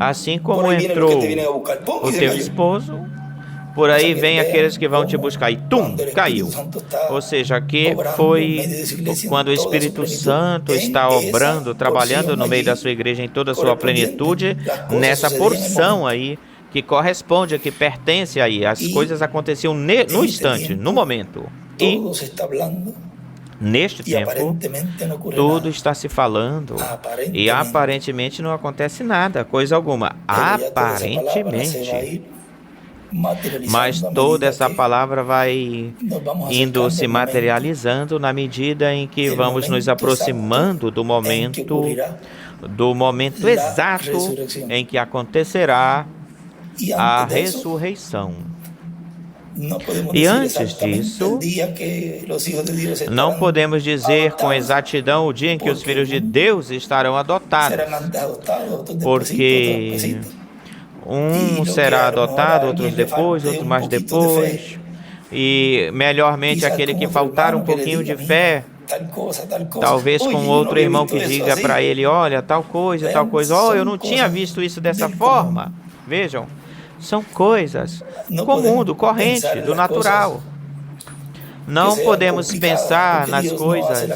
Assim como entrou o teu esposo, por aí vem aqueles que vão te buscar. E tum, caiu. Ou seja, que foi quando o Espírito Santo está obrando, trabalhando no meio da sua igreja em toda a sua plenitude, nessa porção aí, que corresponde, que pertence aí. As coisas aconteciam no instante, no momento. E... neste tempo, tudo está se falando e aparentemente não acontece nada, coisa alguma. Aparentemente. Mas toda essa palavra vai indo se materializando na medida em que vamos nos aproximando do momento exato em que acontecerá a ressurreição. E antes disso, não podemos dizer com exatidão o dia em que os filhos de Deus estarão adotados, porque um será adotado, outros depois, outros mais depois, e melhormente aquele que faltar um pouquinho de fé, talvez com outro irmão que diga para ele, olha, tal coisa, oh, eu não tinha visto isso dessa forma. Vejam. São coisas comum, do corrente, do natural. Não podemos pensar nas coisas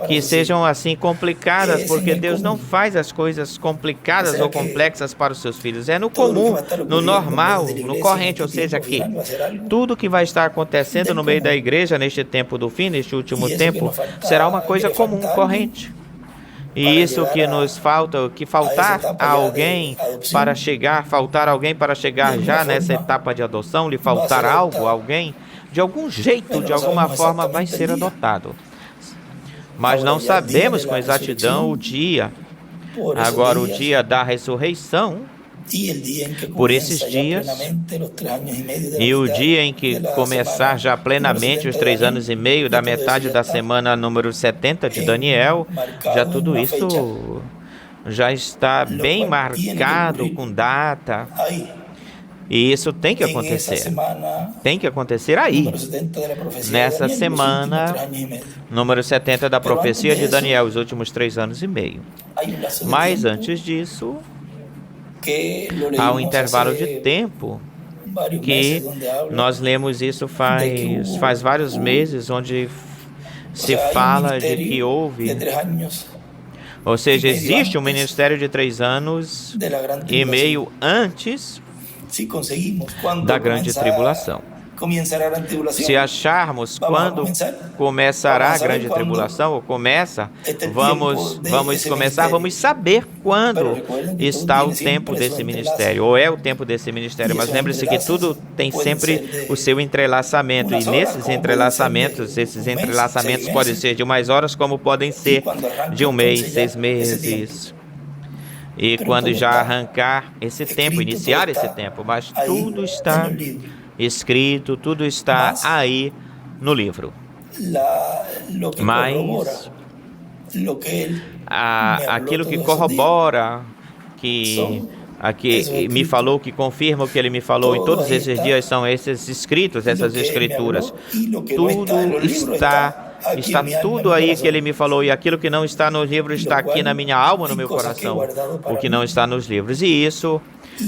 que sejam assim complicadas, porque Deus não faz as coisas complicadas ou complexas para os seus filhos. É no comum, no normal, no corrente, ou seja, que tudo que vai estar acontecendo no meio da igreja neste tempo do fim, neste último tempo, será uma coisa comum, corrente. E isso que nos falta, que faltar alguém para chegar já nessa etapa de adoção, lhe faltar algo, alguém, de algum jeito, de alguma forma, vai ser adotado. Mas não sabemos com exatidão o dia. Agora, o dia da ressurreição, por esses dias, e o dia em que começar já plenamente os 3 anos e meio da metade da semana número 70 de Daniel, já tudo isso já está bem marcado com data. E isso tem que acontecer. Tem que acontecer aí, nessa semana número 70 da profecia de Daniel, os últimos 3 anos e meio. Mas antes disso, há um intervalo de tempo que nós lemos isso faz vários meses, onde se fala de que houve, ou seja, existe um ministério de 3 anos e meio antes da grande tribulação. Se acharmos quando começará a grande tribulação, ou começa, vamos saber quando está o tempo desse ministério, ou é o tempo desse ministério. Mas lembre-se que tudo tem sempre o seu entrelaçamento, e nesses entrelaçamentos, esses entrelaçamentos podem ser de umas horas, como podem ser de 1 mês, 6 meses. E quando já arrancar esse tempo, iniciar esse tempo, mas tudo está escrito, tudo está aí no livro. Mas aquilo que corrobora, que me falou, que confirma o que ele me falou em todos esses dias, são esses escritos, essas escrituras. Tudo está tudo aí que ele me falou, e aquilo que não está no livro está aqui na minha alma, no meu coração, o que não está nos livros. E isso,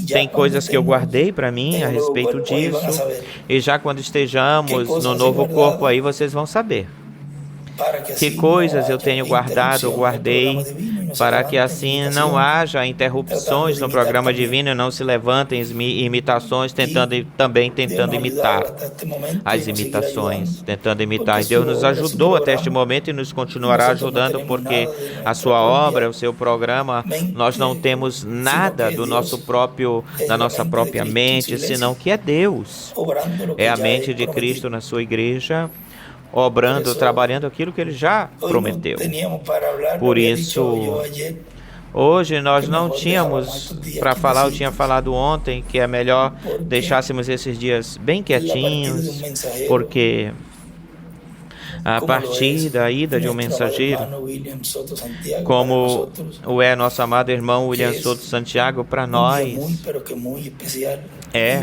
tem coisas que eu guardei para mim a respeito disso, e já quando estejamos no novo corpo aí, vocês vão saber que coisas eu tenho guardado, eu guardei, para que assim não haja interrupções no programa divino e não se levantem imitações tentando imitar as imitações, tentando imitar. E Deus nos ajudou até este momento e nos continuará ajudando, porque a sua obra, o seu programa, nós não temos nada da nossa própria mente, senão que é Deus. É a mente de Cristo na sua igreja, obrando, trabalhando aquilo que Ele já prometeu. Por isso, hoje nós não tínhamos para falar, eu tinha falado ontem que é melhor deixássemos esses dias bem quietinhos, porque a partir da ida de um mensageiro, como o é nosso amado irmão William Soto Santiago, para nós é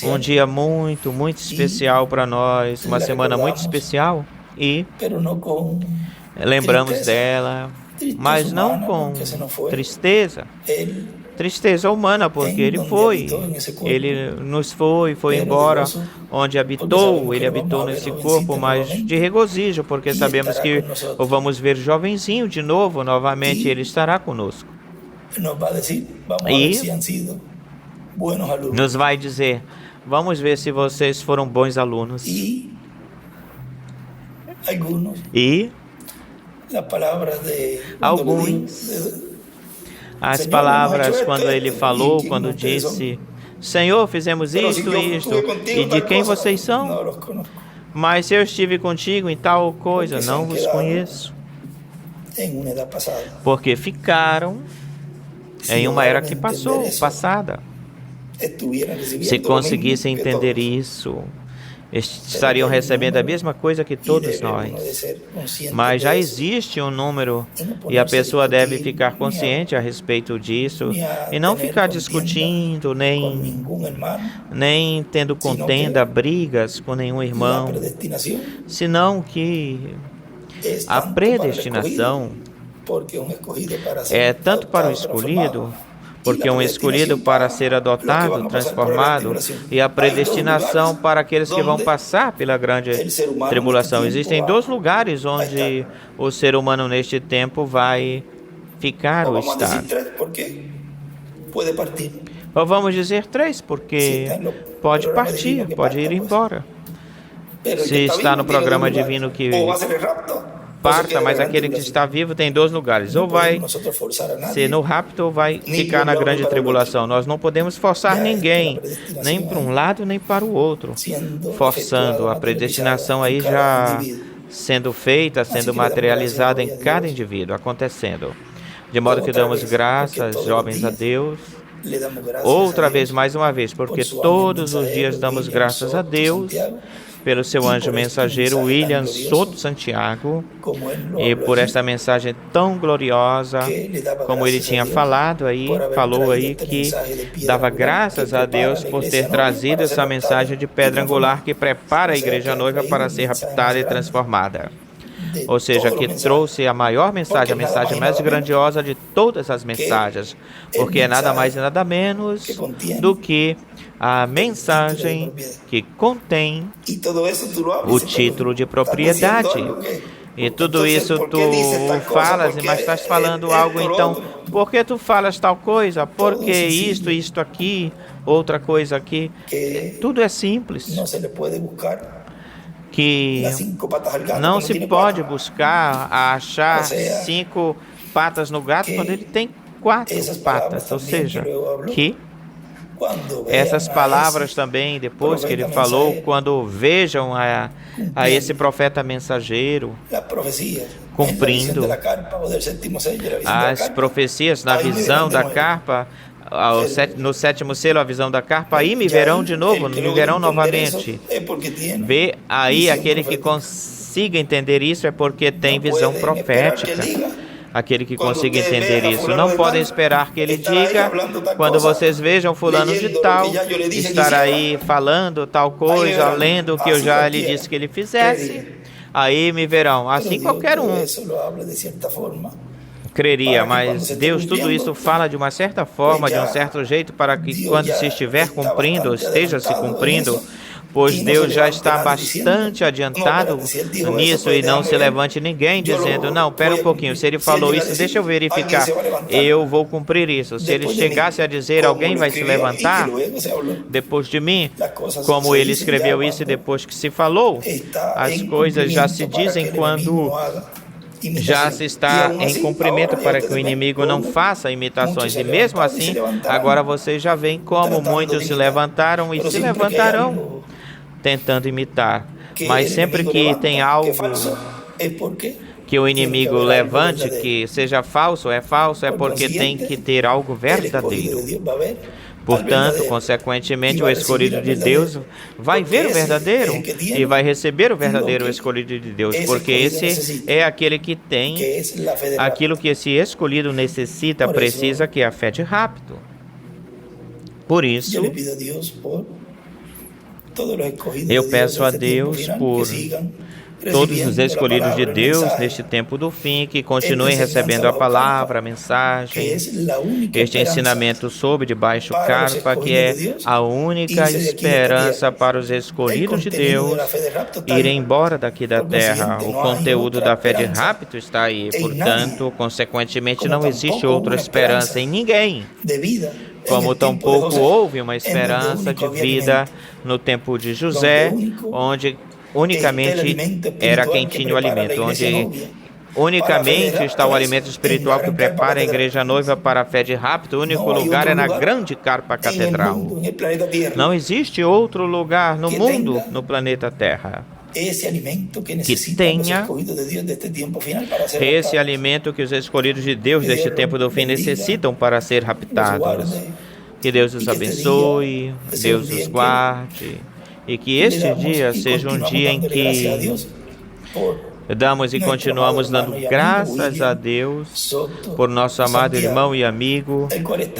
um dia muito, muito especial para nós, uma semana muito especial, e lembramos dela, mas não com tristeza humana, porque ele foi embora onde habitou, ele habitou nesse corpo, mas de regozijo, porque sabemos que o vamos ver jovenzinho de novo, novamente ele estará conosco. E nos vai dizer, vamos ver se vocês foram bons alunos. E alguns, as palavras quando ele falou, quando disse, Senhor, fizemos isto, e de quem vocês são? Mas se eu estive contigo em tal coisa, não vos conheço. Porque ficaram em uma era que passada. Se conseguissem entender isso, estariam recebendo a mesma coisa que todos nós. Mas já existe um número e a pessoa deve ficar consciente a respeito disso e não ficar discutindo, nem tendo contenda, brigas com nenhum irmão, senão que a predestinação é tanto para o escolhido, porque um escolhido para ser adotado, transformado, e a predestinação para aqueles que vão passar pela grande tribulação. Existem 2 lugares onde o ser humano neste tempo vai ficar ou estar. Ou vamos dizer 3, porque pode partir, pode ir embora. Se está no programa divino que parta, mas aquele que está vivo tem 2 lugares. Ou vai ser no rapto ou vai ficar na grande tribulação. Nós não podemos forçar ninguém, nem para um lado nem para o outro. Forçando a predestinação aí já sendo feita, sendo materializada em cada indivíduo, acontecendo. De modo que damos graças, jovens, a Deus. Outra vez, mais uma vez, porque todos os dias damos graças a Deus pelo seu anjo mensageiro William Soto Santiago e por esta mensagem tão gloriosa, como ele tinha falou aí que dava graças a Deus por ter trazido essa mensagem de pedra angular que prepara a igreja noiva para ser raptada e transformada. Ou seja, que trouxe a maior mensagem, a mensagem mais grandiosa de todas as mensagens, porque é nada mais e nada menos do que a mensagem que contém o título de propriedade. E tudo isso tu falas, mas estás falando algo, então, por que tu falas tal coisa? Porque isto aqui, outra coisa aqui, tudo é simples. Que não se pode buscar achar 5 patas no gato quando ele tem 4 patas, ou seja, que essas palavras também, depois que ele falou, quando vejam a esse profeta mensageiro cumprindo as profecias na visão da carpa, no 7º selo, a visão da carpa, aí me verão de novo, me verão novamente. Vê aí, aquele que consiga entender isso é porque tem visão profética. Aquele que consiga entender isso. Não podem esperar que ele diga, quando vocês vejam fulano de tal, estar aí falando tal coisa, lendo o que eu já lhe disse que ele fizesse, aí me verão. Assim qualquer um creria, mas Deus tudo isso fala de uma certa forma, de um certo jeito, para que quando se estiver cumprindo, esteja se cumprindo, pois Deus já está bastante adiantado nisso, e não se levante ninguém dizendo, não, pera um pouquinho, se ele falou isso, deixa eu verificar, eu vou cumprir isso. Se ele chegasse a dizer, alguém vai se levantar depois de mim, como ele escreveu isso e depois que se falou, as coisas já se dizem quando já se está em cumprimento para que o inimigo não faça imitações. E mesmo assim, agora vocês já veem como muitos se levantaram e se levantarão tentando imitar. Mas sempre que tem algo que o inimigo levante, que seja falso, é porque tem que ter algo verdadeiro. Portanto, consequentemente, o escolhido de Deus vai ver o verdadeiro e vai receber o verdadeiro escolhido de Deus, porque esse é aquele que tem aquilo que esse escolhido necessita, precisa, que é a fé de rápido. Por isso, eu peço a Deus por todos os escolhidos de Deus neste tempo do fim, que continuem recebendo a palavra, a mensagem, este ensinamento sob de baixo carpa, que é a única esperança para os escolhidos de Deus irem embora daqui da terra. O conteúdo da fé de rapto está aí, portanto, consequentemente, não existe outra esperança em ninguém. Como tampouco houve uma esperança de vida no tempo de José, onde unicamente era quem tinha o alimento, onde unicamente está o alimento espiritual que prepara a igreja noiva para a fé de rapto. O único lugar é na grande carpa catedral. Não existe outro lugar no mundo, no planeta Terra, que tenha esse alimento que os escolhidos de Deus deste tempo do fim necessitam para ser raptados. Que Deus os abençoe, Deus os guarde, e que este dia seja um dia em que damos e continuamos dando graças a Deus por nosso amado irmão e amigo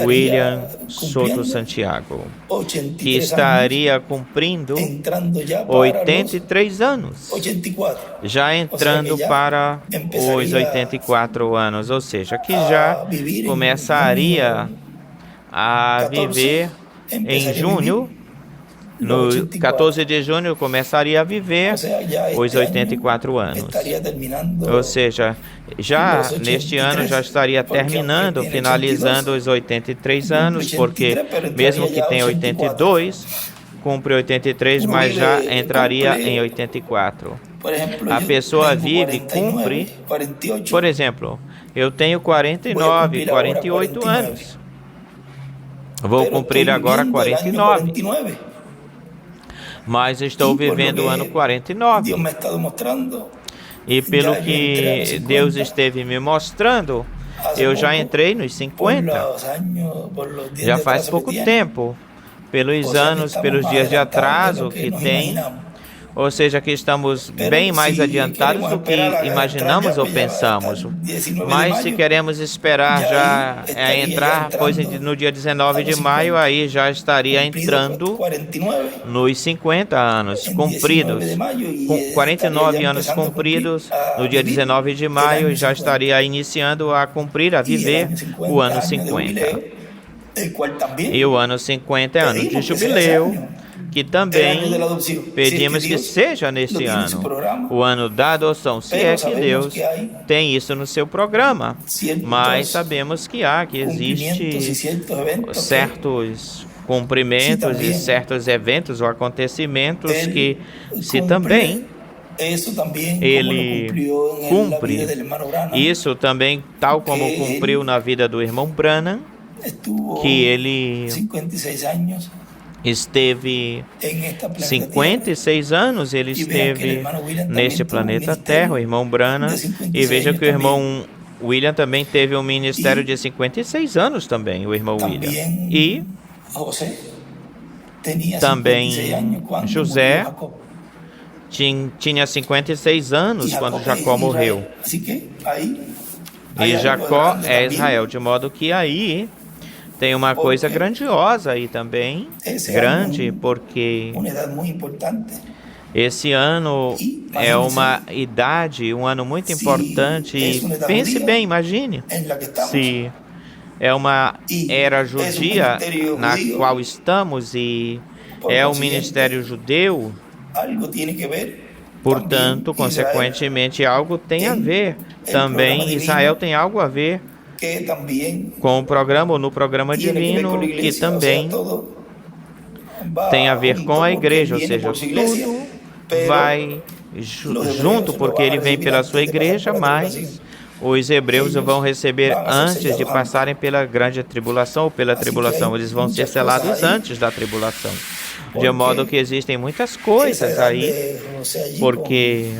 William Soto Santiago, que estaria cumprindo 83 anos, já entrando para os 84 anos, ou seja, que já começaria a viver em junho. No 14 de junho começaria a viver os 84 anos. Ou seja, já neste ano já estaria terminando, finalizando os 83 anos, porque mesmo que tenha 82, cumpre 83, mas já entraria em 84. A pessoa vive, cumpre, por exemplo, eu tenho 49, 48 anos. Vou cumprir agora 49. Mas estou vivendo o ano 49. E pelo que Deus esteve me mostrando, eu já entrei nos 50. Já faz pouco tempo, pelos anos, pelos dias de atraso que tem. Ou seja, que estamos bem mais adiantados do que imaginamos ou pensamos. Mas se queremos esperar já entrar, pois no dia 19 de maio, aí já estaria entrando nos 50 anos cumpridos. Com 49 anos cumpridos, no dia 19 de maio, já estaria iniciando a cumprir, a viver o ano 50. E o ano 50 é ano de jubileu, que também pedimos que seja neste ano, o ano da adoção, se é que Deus tem isso no seu programa. Mas sabemos que existem certos cumprimentos e certos eventos ou acontecimentos que, se também ele cumpre, isso também, tal como cumpriu na vida do irmão Branham, que ele esteve 56 anos, ele esteve neste planeta Terra, o irmão Branham, e veja que o irmão William também teve um ministério de 56 anos também, o irmão William. E também José tinha 56 anos quando Jacó morreu. E Jacó é Israel, de modo que aí tem uma coisa grandiosa aí também, grande, porque esse ano é uma idade, um ano muito importante. E pense bem, imagine, se é uma era judia na qual estamos, e é o ministério judeu, portanto, consequentemente, algo tem a ver. Também Israel tem algo a ver com o programa, ou no programa divino, que também tem a ver com a igreja, ou seja, tudo vai junto, porque ele vem pela sua igreja, mas os hebreus vão receber antes de passarem pela grande tribulação ou pela tribulação. Eles vão ser selados antes da tribulação. De modo que existem muitas coisas aí, porque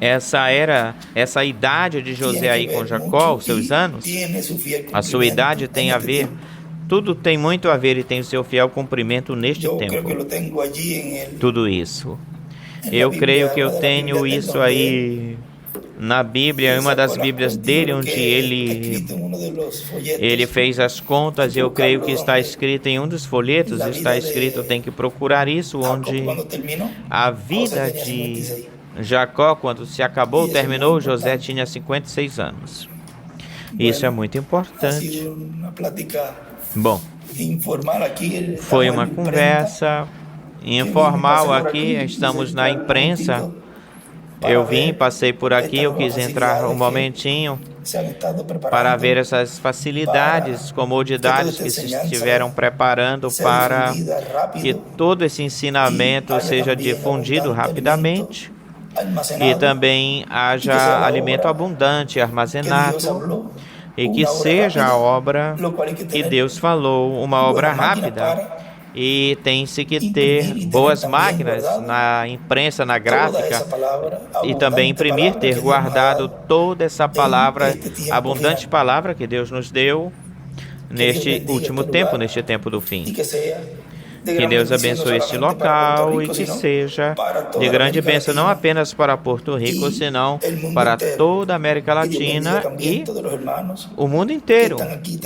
essa idade de José aí com Jacó, os seus anos, a sua idade tem a ver, tudo tem muito a ver e tem o seu fiel cumprimento neste tempo. Tudo isso. Eu creio que eu tenho isso aí na Bíblia, em uma das Bíblias dele, onde ele fez as contas. Eu creio que está escrito em um dos folhetos, está escrito, tem que procurar isso, onde a vida de Jacó, quando se acabou, terminou, José tinha 56 anos. Isso é muito importante. Bom, foi uma conversa informal aqui, estamos na imprensa. Eu vim, passei por aqui, eu quis entrar um momentinho para ver essas facilidades, comodidades que se estiveram preparando para que todo esse ensinamento seja difundido rapidamente e também haja alimento abundante, armazenado, e que seja a obra que Deus falou, uma obra rápida. E tem-se que ter boas máquinas na imprensa, na gráfica, e também imprimir, ter guardado toda essa palavra, abundante palavra que Deus nos deu neste último tempo, neste tempo do fim. Que Deus abençoe este local e que seja de grande bênção, não apenas para Porto Rico, senão para toda a América Latina e o mundo inteiro.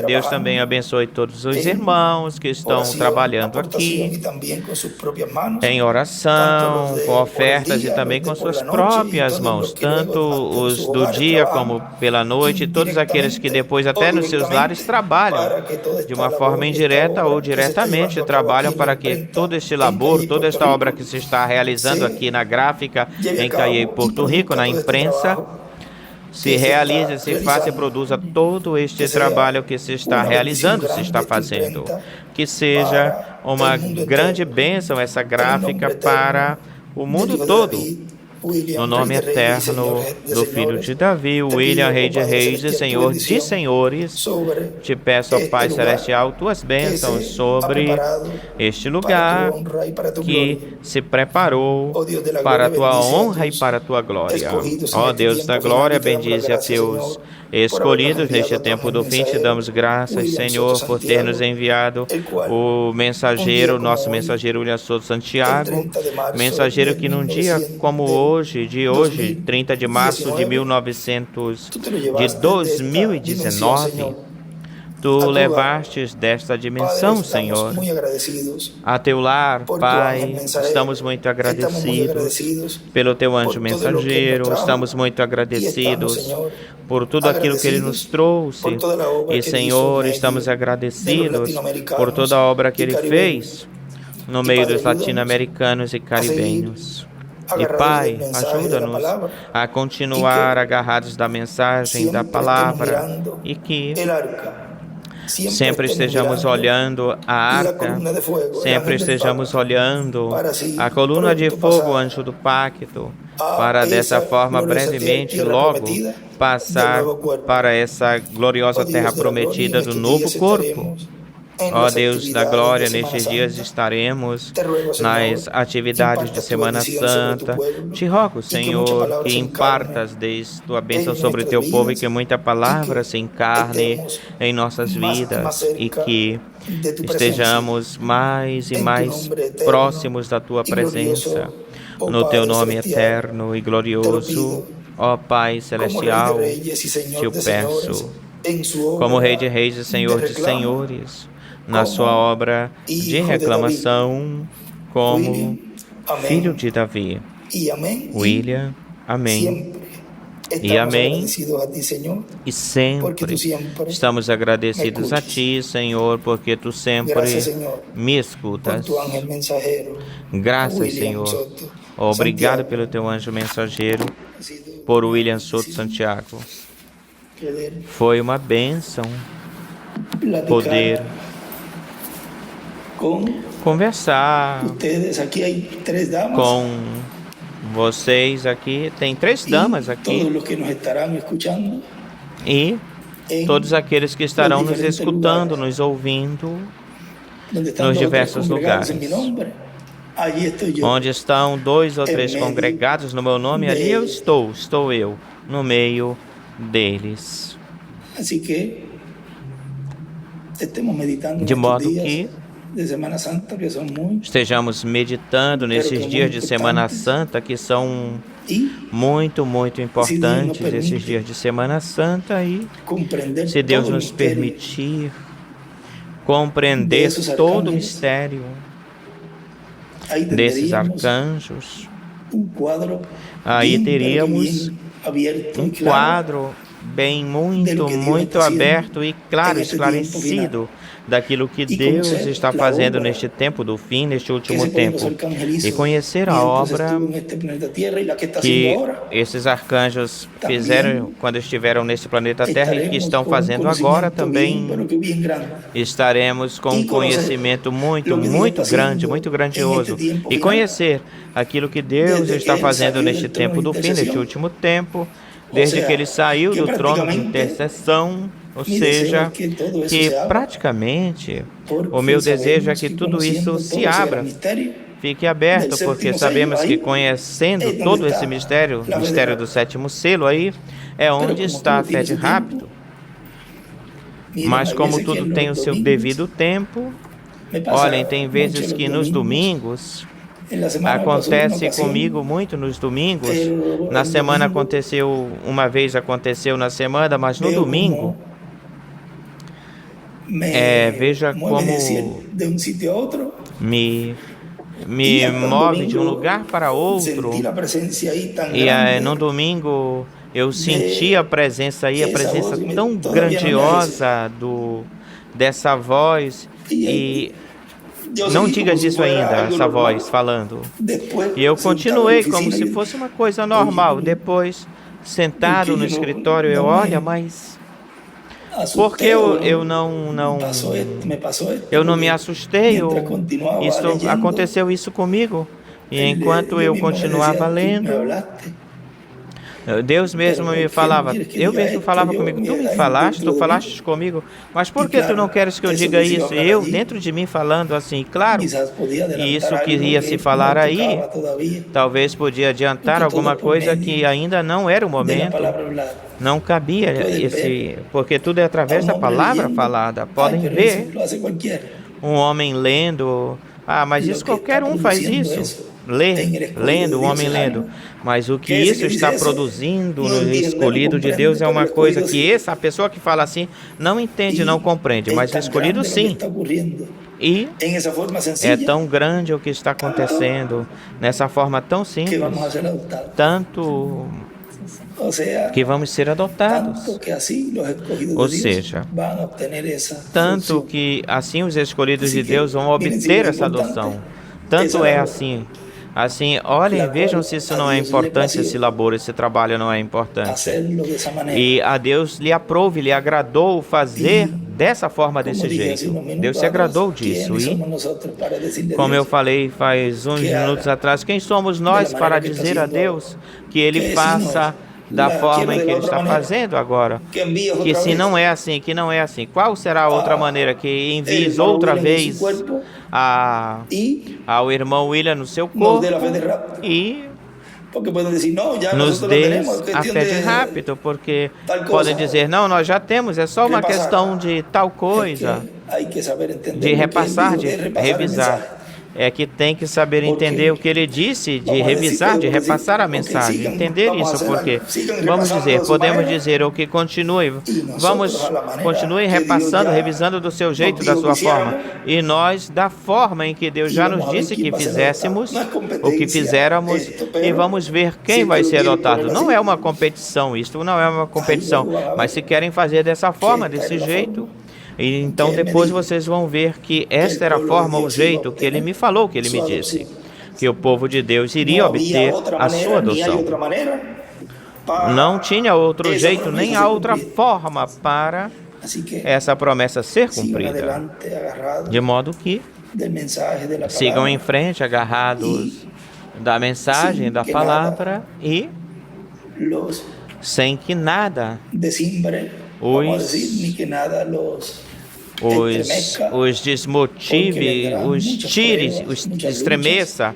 Deus também abençoe todos os irmãos que estão trabalhando aqui em oração, com ofertas e também com suas próprias mãos, tanto os do dia como pela noite, todos aqueles que depois até nos seus lares trabalham de uma forma indireta ou diretamente, trabalham para que todo este labor, toda esta obra que se está realizando aqui na gráfica em Caiei, Porto Rico, na imprensa, se realize, se faça e produza todo este trabalho que se está realizando, se está fazendo. Que seja uma grande bênção essa gráfica para o mundo todo. No nome eterno do Filho de Davi, William, Rei de Reis e Senhor de Senhores, te peço, ó Pai Celestial, tuas bênçãos sobre este lugar que se preparou para a tua honra e para a tua glória. Ó Deus da glória, bendize a teus escolhidos neste tempo do fim. Te damos graças, Senhor, por ter nos enviado o mensageiro, nosso mensageiro William Souto Santiago, mensageiro que num dia como hoje, 30 de março de 2019, Tu levastes desta dimensão, Senhor, a teu lar, Pai. Estamos muito agradecidos pelo teu anjo mensageiro, estamos muito agradecidos por tudo aquilo que ele nos trouxe. E, Senhor, estamos agradecidos por toda a obra que ele fez no meio dos latino-americanos e caribenhos. E, Pai, ajuda-nos a continuar agarrados da mensagem, da palavra, e que sempre estejamos olhando a arca, sempre estejamos olhando a coluna de fogo, o anjo do pacto, para dessa forma brevemente, logo, passar para essa gloriosa terra prometida do novo corpo. Ó Deus da glória, nestes dias estaremos nas atividades de Semana Santa. Te rogo, Senhor, que impartas tua bênção sobre o teu povo e que muita palavra se encarne em nossas vidas e que estejamos mais e mais próximos da tua presença. No teu nome eterno e glorioso, ó Pai Celestial, te o peço, como Rei de Reis e Senhor de Senhores, na sua obra de reclamação como Filho de Davi. William, amém. E amém. agradecidos a ti, Señor, E porque sempre tú siempre estamos agradecidos a Ti, Senhor, porque Tu sempre Gracias, Señor, me por escutas. tu ángel mensajero, Graças, William Senhor. Soto, Obrigado Santiago. pelo Teu anjo mensageiro, Ha sido por una William Soto bendición Santiago. poder Foi uma bênção platicar poder con conversar ustedes. Aquí hay 3 damas com vocês aqui. Tem 3 damas y todos aqui los que nos estarán escuchando e en todos aqueles que estarão nos diferentes escutando, lugares nos ouvindo, donde están nos 2 o 3 diversos congregados en lugares. mi nombre. Allí estoy yo. Onde estão 2 ou 3 meio congregados no meu nome, ali eu estou eu, no meio deles. Así que estemos meditando De en modo estos días que de Semana Santa, que son muy estejamos meditando nesses dias de Semana importantes. Santa, que são y muito, muito importantes, permite esses dias de Semana Santa, e comprender se Deus todo el nos misterio permitir compreender desses todo o arcángeles. mistério Ahí desses tendríamos arcanjos, quadro aí bien, pero que teríamos bien abierto y claro quadro bem muito, muito aberto e claro, esclarecido daquilo que Deus está fazendo neste tempo do fim, neste último tempo, e conhecer a obra que esses arcanjos fizeram quando estiveram neste planeta Terra e que estão fazendo agora também. Estaremos com um conhecimento muito, muito grande, muito grandioso, e conhecer aquilo que Deus está fazendo neste tempo do fim, neste último tempo, desde que Ele saiu do trono de intercessão. Ou seja, que praticamente o meu desejo é que tudo isso se abra, fique aberto, porque sabemos que conhecendo todo esse mistério, o mistério do 7º selo, aí é onde está a fé de rápido. Mas como tudo tem o seu devido tempo, olhem, tem vezes que nos domingos, acontece comigo muito nos domingos, na semana aconteceu, uma vez aconteceu na semana, mas no domingo, veja como me move de um lugar para outro, e no domingo eu senti a presença aí, a presença tão grandiosa dessa voz, e não digas isso ainda, essa voz falando. E eu continuei como se fosse uma coisa normal. Depois, sentado no escritório, eu olho, mas por que eu não me assustei? Isso aconteceu isso comigo. E enquanto eu continuava lendo, Deus mesmo me falava, eu mesmo falava comigo, tu falaste comigo, mas por que tu não queres que eu diga isso? E eu, dentro de mim, falando assim, claro, e isso que ia se falar aí, talvez podia adiantar alguma coisa que ainda não era o momento, não cabia porque tudo é através da palavra falada. Podem ver um homem lendo, mas isso qualquer um faz isso. Lendo, o homem lendo. Mas o que isso está produzindo no escolhido de Deus é uma coisa que a pessoa que fala assim não entende, não compreende, mas o escolhido sim. E é tão grande o que está acontecendo nessa forma tão simples, tanto que vamos ser adotados. Ou seja, tanto que assim os escolhidos de Deus vão obter essa adoção. Tanto é assim. Assim, olhem, vejam se isso não é importante, esse labor, esse trabalho não é importante. E a Deus lhe aprove, lhe agradou fazer dessa forma, desse jeito. Deus se agradou disso. E, como eu falei faz uns minutos atrás, quem somos nós para dizer a Deus que Ele faça da forma em que Ele está fazendo agora? Que se não é assim, que não é assim, qual será a outra maneira? Que envies outra vez ao irmão William no seu corpo e nos dê a fé de rápido, porque podem dizer, não, nós já temos, é só uma questão de tal coisa, de repassar, de revisar. é que tem que saber entender o que ele disse, de revisar, de repassar a mensagem, entender isso, porque vamos dizer, podemos dizer o que continue, continue repassando, revisando do seu jeito, da sua forma, e nós da forma em que Deus já nos disse que fizéssemos, o que fizéramos, e vamos ver quem vai ser adotado. Não é uma competição, isto não é uma competição, mas se querem fazer dessa forma, desse jeito, e então depois vocês vão ver que esta era a forma, o jeito que ele me falou, que ele me disse, que o povo de Deus iria obter a sua adoção. Não tinha outro jeito, nem a outra forma para essa promessa ser cumprida. De modo que sigam em frente, agarrados da mensagem, da palavra, e sem que nada os desmotive, os tire, os estremeça,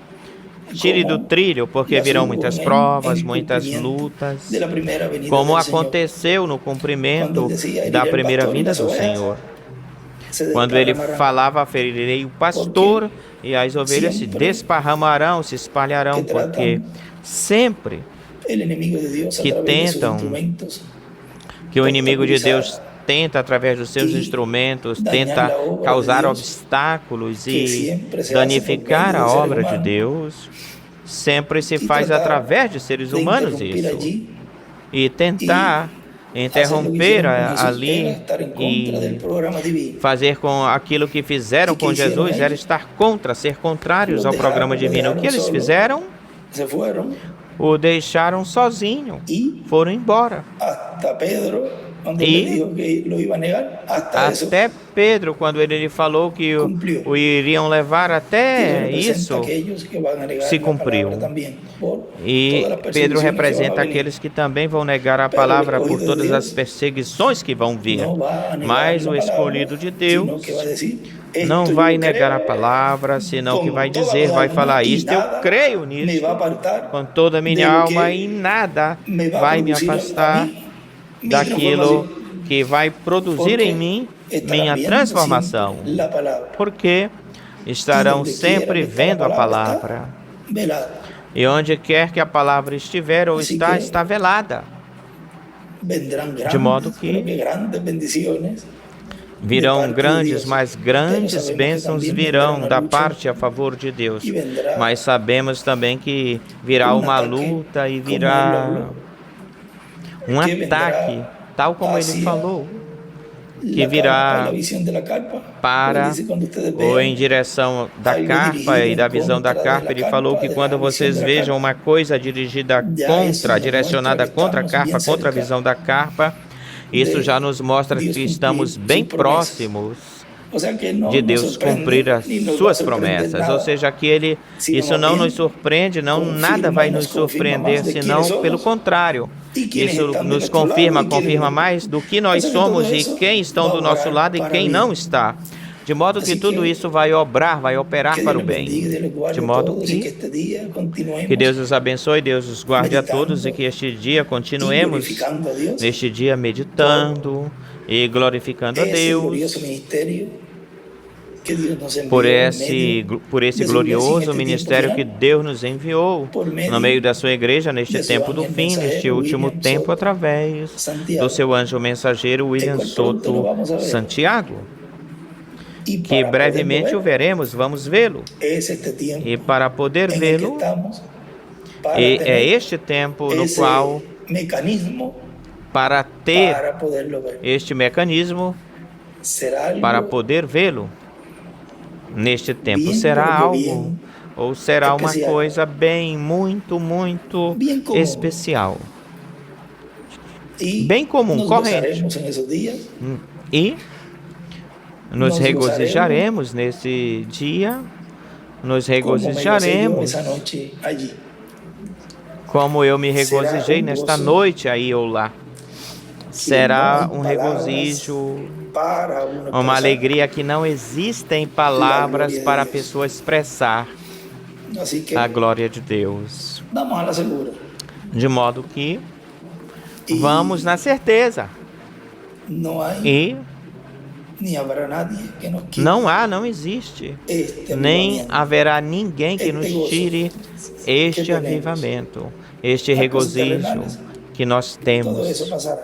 tire do trilho, porque virão muitas provas, muitas lutas, como aconteceu no cumprimento da primeira vinda do Senhor. Quando ele falava, ferirei o pastor e as ovelhas se desparramarão, se espalharão, porque sempre que tentam, que o inimigo de Deus tenta, através dos seus instrumentos, tenta causar obstáculos e danificar a obra de Deus, sempre se faz através de seres humanos isso. E tentar interromper ali e fazer com aquilo que fizeram com Jesus era estar contra, ser contrários ao programa divino. O que eles fizeram? O deixaram sozinho, foram embora. E até Pedro, quando ele lhe falou que o iriam levar até isso, se cumpriu. E Pedro representa aqueles que também vão negar a palavra por todas as perseguições que vão vir. Mas o escolhido de Deus não vai negar a palavra, senão que vai dizer, vai falar isto, eu creio nisso com toda a minha alma e nada vai me afastar daquilo que vai produzir em mim minha transformação, porque estarão sempre vendo a palavra, e onde quer que a palavra estiver ou está velada, de modo que virão grandes, mas grandes bênçãos virão da parte a favor de Deus, mas sabemos também que virá uma luta e virá um ataque, tal como ele falou, que virá para ou em direção da carpa e da visão da carpa. Ele falou que quando vocês vejam uma coisa direcionada contra a carpa, contra a visão da carpa, isso já nos mostra que estamos bem próximos de Deus cumprir as suas promessas, ou seja, que isso não nos surpreende, nada vai nos surpreender, senão pelo contrário, isso nos confirma mais do que nós somos e quem estão do nosso lado e quem não está, de modo que tudo isso vai operar para o bem, de modo que Deus os abençoe, Deus os guarde a todos e que este dia continuemos, neste dia meditando e glorificando a Deus por esse glorioso ministério que Deus nos enviou no meio da sua igreja neste tempo do fim, neste último tempo, através do seu anjo mensageiro William Soto Santiago, que brevemente o veremos, vamos vê-lo, e para poder vê-lo, é este tempo no qual, para ter este mecanismo, para poder vê-lo, neste tempo, será algo, ou será uma coisa muito especial, bem comum, corrente, e nos regozijaremos nesse dia, nos regozijaremos como eu me regozijei nesta noite aí ou lá. Será um regozijo, uma alegria que não existem palavras para a pessoa expressar a glória de Deus. De modo que vamos na certeza. E ni habrá nadie que nos quite não existe, este nem avivamiento. haverá ninguém que nos tire este avivamento, este regozijo que nós Todo temos. eso pasará.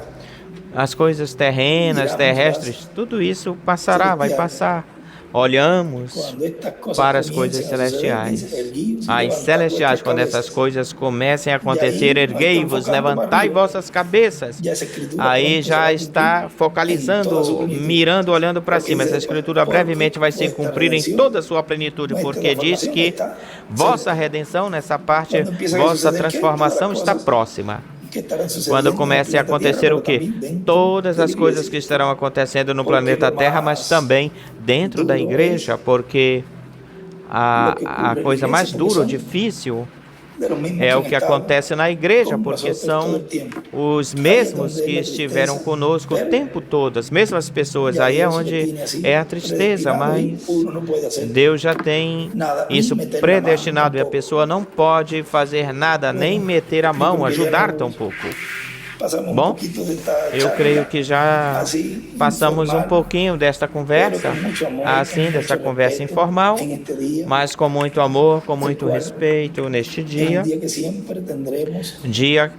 As coisas terrenas, terrestres, tudo isso passará, vai passar. Olhamos Cuando estas cosas para as comiencen coisas a suceder, celestiais. dice, erguíos y As levantad celestiais, vuestras quando essas cabezas. coisas comecem a acontecer, erguei-vos, levantai vossas cabeças. Ya esa escritura Aí pronto se já va a está cumplir focalizando, en toda su plenitud. mirando, olhando para Porque cima. Essa dice, escritura brevemente vai se vuestra cumprir em redención, toda a sua plenitude, porque diz que vossa redenção, nessa parte, Quando empieza a vossa suceder, transformação que está todas as próxima. que estarán sucediendo Quando en comece a el planeta acontecer Tierra, o quê? pero también dentro Todas de la as coisas iglesia. que estarão acontecendo no Porque planeta lo Terra, mais mas também dentro da duro igreja, porque a ocorre coisa na mais igreja, dura, porque difícil, De los mismos é o han que estado acontece na igreja, con porque nosotros todo são el tiempo. os mesmos que estiveram conosco o tempo todo, as mesmas pessoas. Aí é onde é a tristeza, mas Uno no puede hacer Deus já tem isso predestinado e a pessoa não pode fazer nada, nem meter a mão, ajudar tampouco. Pasamos un Bom, poquito de esta eu charla creio que já así, passamos um informal, pouquinho desta conversa, pero con mucho amor, assim, con dessa mucho conversa respeto informal, en este día, mas com muito amor, com muito respeito neste es un dia, día que siempre tendremos dia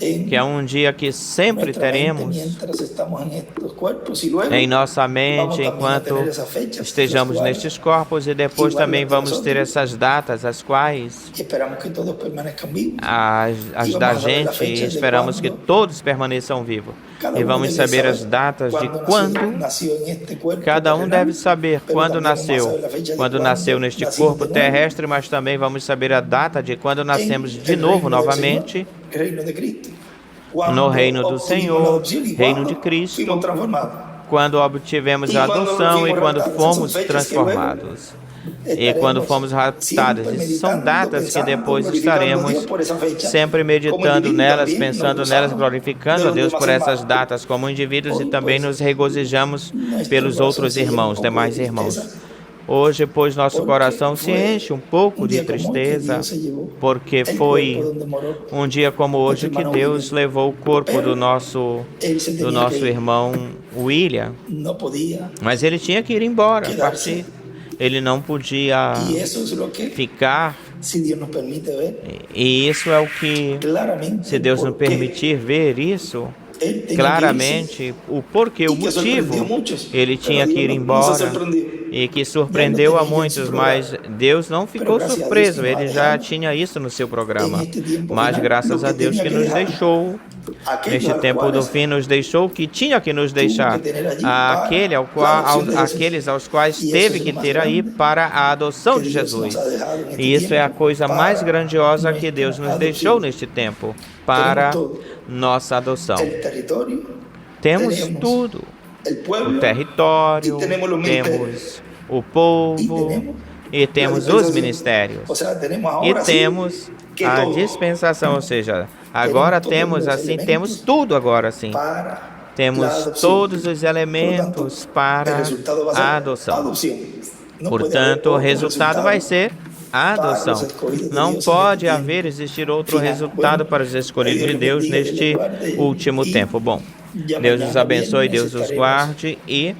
en que é um dia que sempre nuestra mente teremos mientras estamos en estos cuerpos y luego em nossa vamos mente también a enquanto tener esas fechas estejamos las cuales nestes corpos e depois também vamos ter essas datas, as quais esperamos que todos permanezcan vivos. as da gente, e esperamos que todos permaneçam vivos. E vamos saber as datas de quando cada um deve saber quando nasceu neste corpo terrestre, mas também vamos saber a data de quando nascemos de novo, novamente, no reino do Senhor, reino de Cristo, quando obtivemos a adoção e quando fomos transformados. E quando fomos raptados. Essas são datas que depois estaremos sempre meditando nelas, pensando nelas, glorificando a Deus por essas datas como indivíduos e também nos regozijamos pelos outros irmãos, demais irmãos. Hoje, pois, nosso coração se enche um pouco de tristeza, porque foi um dia como hoje que Deus levou o corpo do nosso irmão William, mas ele tinha que ir embora, partir. Ele não podia ficar, e isso é o que, se Deus nos permitir ver isso, claramente, o porquê, o motivo, ele tinha que ir embora, e que surpreendeu a muitos, mas Deus não ficou surpreso, ele já tinha isso no seu programa, mas graças a Deus que nos deixou, neste tempo do fim, nos deixou o que tinha que nos deixar, aqueles aos quais teve que ter aí para a adoção de Jesus. E isso é a coisa mais grandiosa que Deus nos deixou neste tempo, para nossa adoção. Temos tudo, o território, temos o povo e temos os ministérios. E temos a dispensação, ou seja, agora temos assim, temos tudo agora assim. Temos todos os elementos para a adoção. Portanto, o resultado vai ser a adoção. Não pode existir outro resultado para os escolhidos de Deus neste último tempo. Bom, Deus os abençoe, Deus os guarde e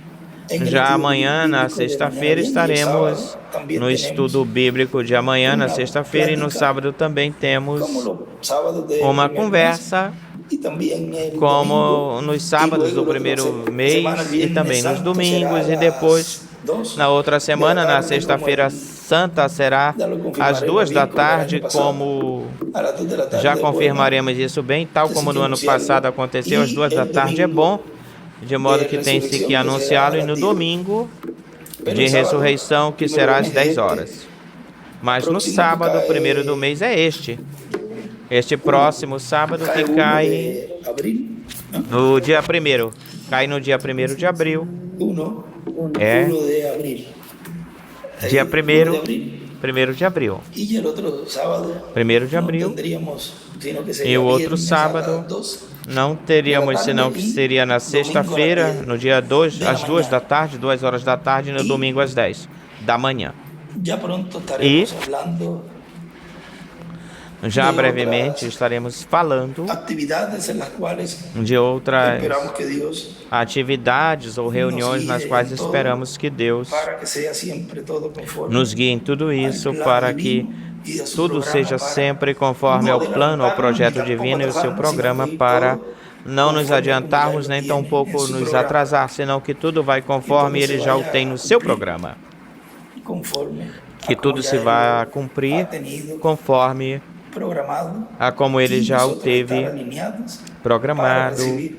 já amanhã, na sexta-feira, estaremos no estudo bíblico de amanhã, na sexta-feira, e no sábado também temos uma conversa, como nos sábados do primeiro mês e também nos domingos, e depois, na outra semana, na sexta-feira santa, será às 2 da tarde, como já confirmaremos isso bem, tal como no ano passado aconteceu, às 2 da tarde é bom, de modo que tem-se que anunciá-lo, e no domingo de ressurreição, que será às 10 horas. Mas no sábado, primeiro do mês, é este próximo sábado, que cai no dia 1º, cai no dia 1º de abril, dia 1º de abril, 1º de abril, e o outro sábado não teríamos, senão que seria na sexta-feira, no dia 2, às 2 da tarde, 2 horas da tarde, e no domingo às 10 da manhã. E Já de brevemente otras estaremos falando actividades en las cuales de outras esperamos que Dios atividades ou reuniões nas quais esperamos que Deus para que sea siempre todo conforme nos guie em tudo isso para que y de su tudo programa seja para sempre conforme no ao plano, ao adelantarnos projeto ni tampoco divino e o seu atrasarnos, sino programa que ir para todo não nos conforme a como adiantarmos ya nem lo tiene tampouco en su nos programa. atrasar, senão que tudo vai conforme E todo ele se já o vaya tem no a seu cumprir. programa. Conforme Que a como tudo ya se Él vá ha cumprir tenido conforme programado a como ele y já o nosotros teve estar alineados para programado recibir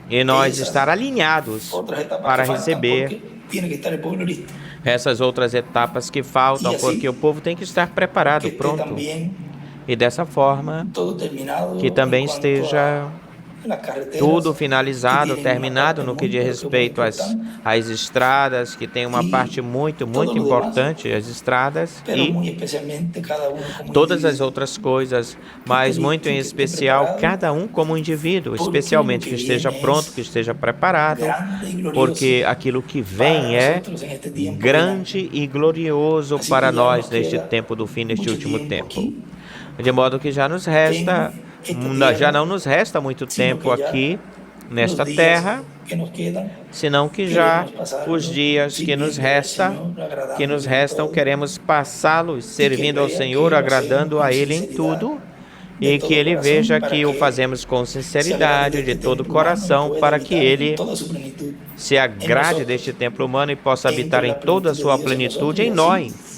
e nós esas estar alinhados outras etapas para que faltan, receber porque tiene que estar el pueblo listo. essas outras etapas que faltam, E assim, porque o povo tem que estar preparado, Que esté pronto. también E dessa forma, todo terminado que também en cuanto esteja a las carreteras tudo que finalizado, tienen una terminado parte no que muy, diz pero que muy respeito importante, às estradas, que tem uma E parte muito todo lo importante, as estradas, pero e muy especialmente cada uno como todas as individuo, outras coisas, mas muito em especial cada um como indivíduo, especialmente que esteja pronto, que esteja preparado, grande y glorioso porque aquilo que vem para é nosotros en este tiempo grande e glorioso Assim para que já nós nos neste queda tempo do fim, neste muito último tempo tempo. aqui, De modo que já nos resta, em esta já terra, não nos resta muito sino tempo que já aqui nesta los días terra, que nos quedan, senão que já queremos passar os dias que nos restam, queremos passá-los servindo ao Senhor, agradando a Ele em tudo, e que Ele veja que o fazemos com sinceridade, de todo o coração, para que Ele se agrade deste templo humano e possa habitar em toda a sua plenitude em nós.